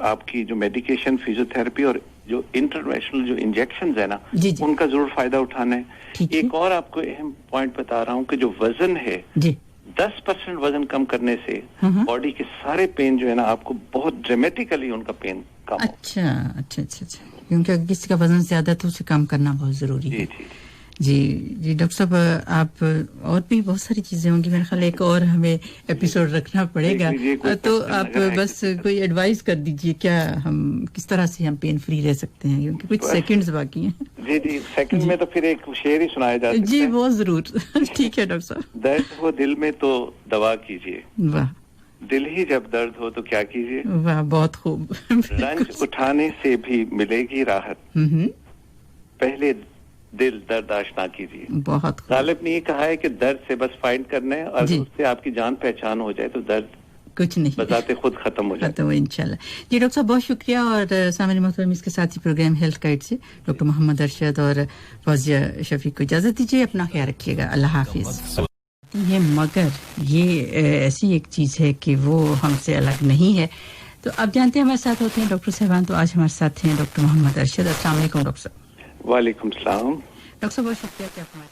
आपकी जो मेडिकेशन, फिजियोथेरेपी और जो इंटरनेशनल जो इंजेक्शंस है ना, उनका जरूर फायदा उठाना है। एक और आपको अहम पॉइंट बता रहा हूँ कि जो वजन है 10% वजन कम करने से बॉडी के सारे पेन जो है ना आपको बहुत ड्रामेटिकली उनका पेन कम। अच्छा, क्योंकि किसी का वजन ज्यादा तो उसे कम करना बहुत जरूरी है। जी डॉक्टर साहब, आप और भी बहुत सारी चीजें होंगी, मेरे ख्याल एक और हमें एपिसोड रखना पड़ेगा, तो आप बस कोई एडवाइस कर दीजिए, क्या हम किस तरह से हम पेन फ्री रह सकते हैं, क्योंकि कुछ सेकंड्स बाकी हैं। जी सेकंड में तो फिर एक शेर ही सुनाया जा सकता है। जी बहुत जरूर। ठीक है डॉक्टर साहब। दर्द हो दिल में तो दवा कीजिए, वाह। दिल ही जब दर्द हो तो क्या कीजिए, वाह बहुत खूब। रंज उठाने से भी मिलेगी राहत, पहले दिल दर्द आशना कीजिए। बहुत गालिब ने ये कहा है कि दर्द से बस फाइट करना है और उससे आपकी जान पहचान हो जाए तो दर्द कुछ नहीं बजाते खुद खत्म हो जाता है इंशाल्लाह। जी डॉक्टर साहब बहुत शुक्रिया। और सामने मोहतरम इसके साथ ही प्रोग्राम हेल्थ गाइड से डॉक्टर मोहम्मद अरशद और फौजिया शफीक को इजाजत दीजिए। अपना ख्याल रखिएगा, अल्लाह हाफिज। ये मगर ये ऐसी एक चीज है कि वो हमसे अलग नहीं है। तो अब जानते हैं हमारे साथ होते हैं डॉक्टर साहबान। तो आज हमारे साथ हैं डॉक्टर मोहम्मद अरशद। अस्सलाम वालेकुम डॉक्टर साहब। वालेकुम सलाम। डॉक्टर साहब बहुत शुक्रिया कि आप हमारे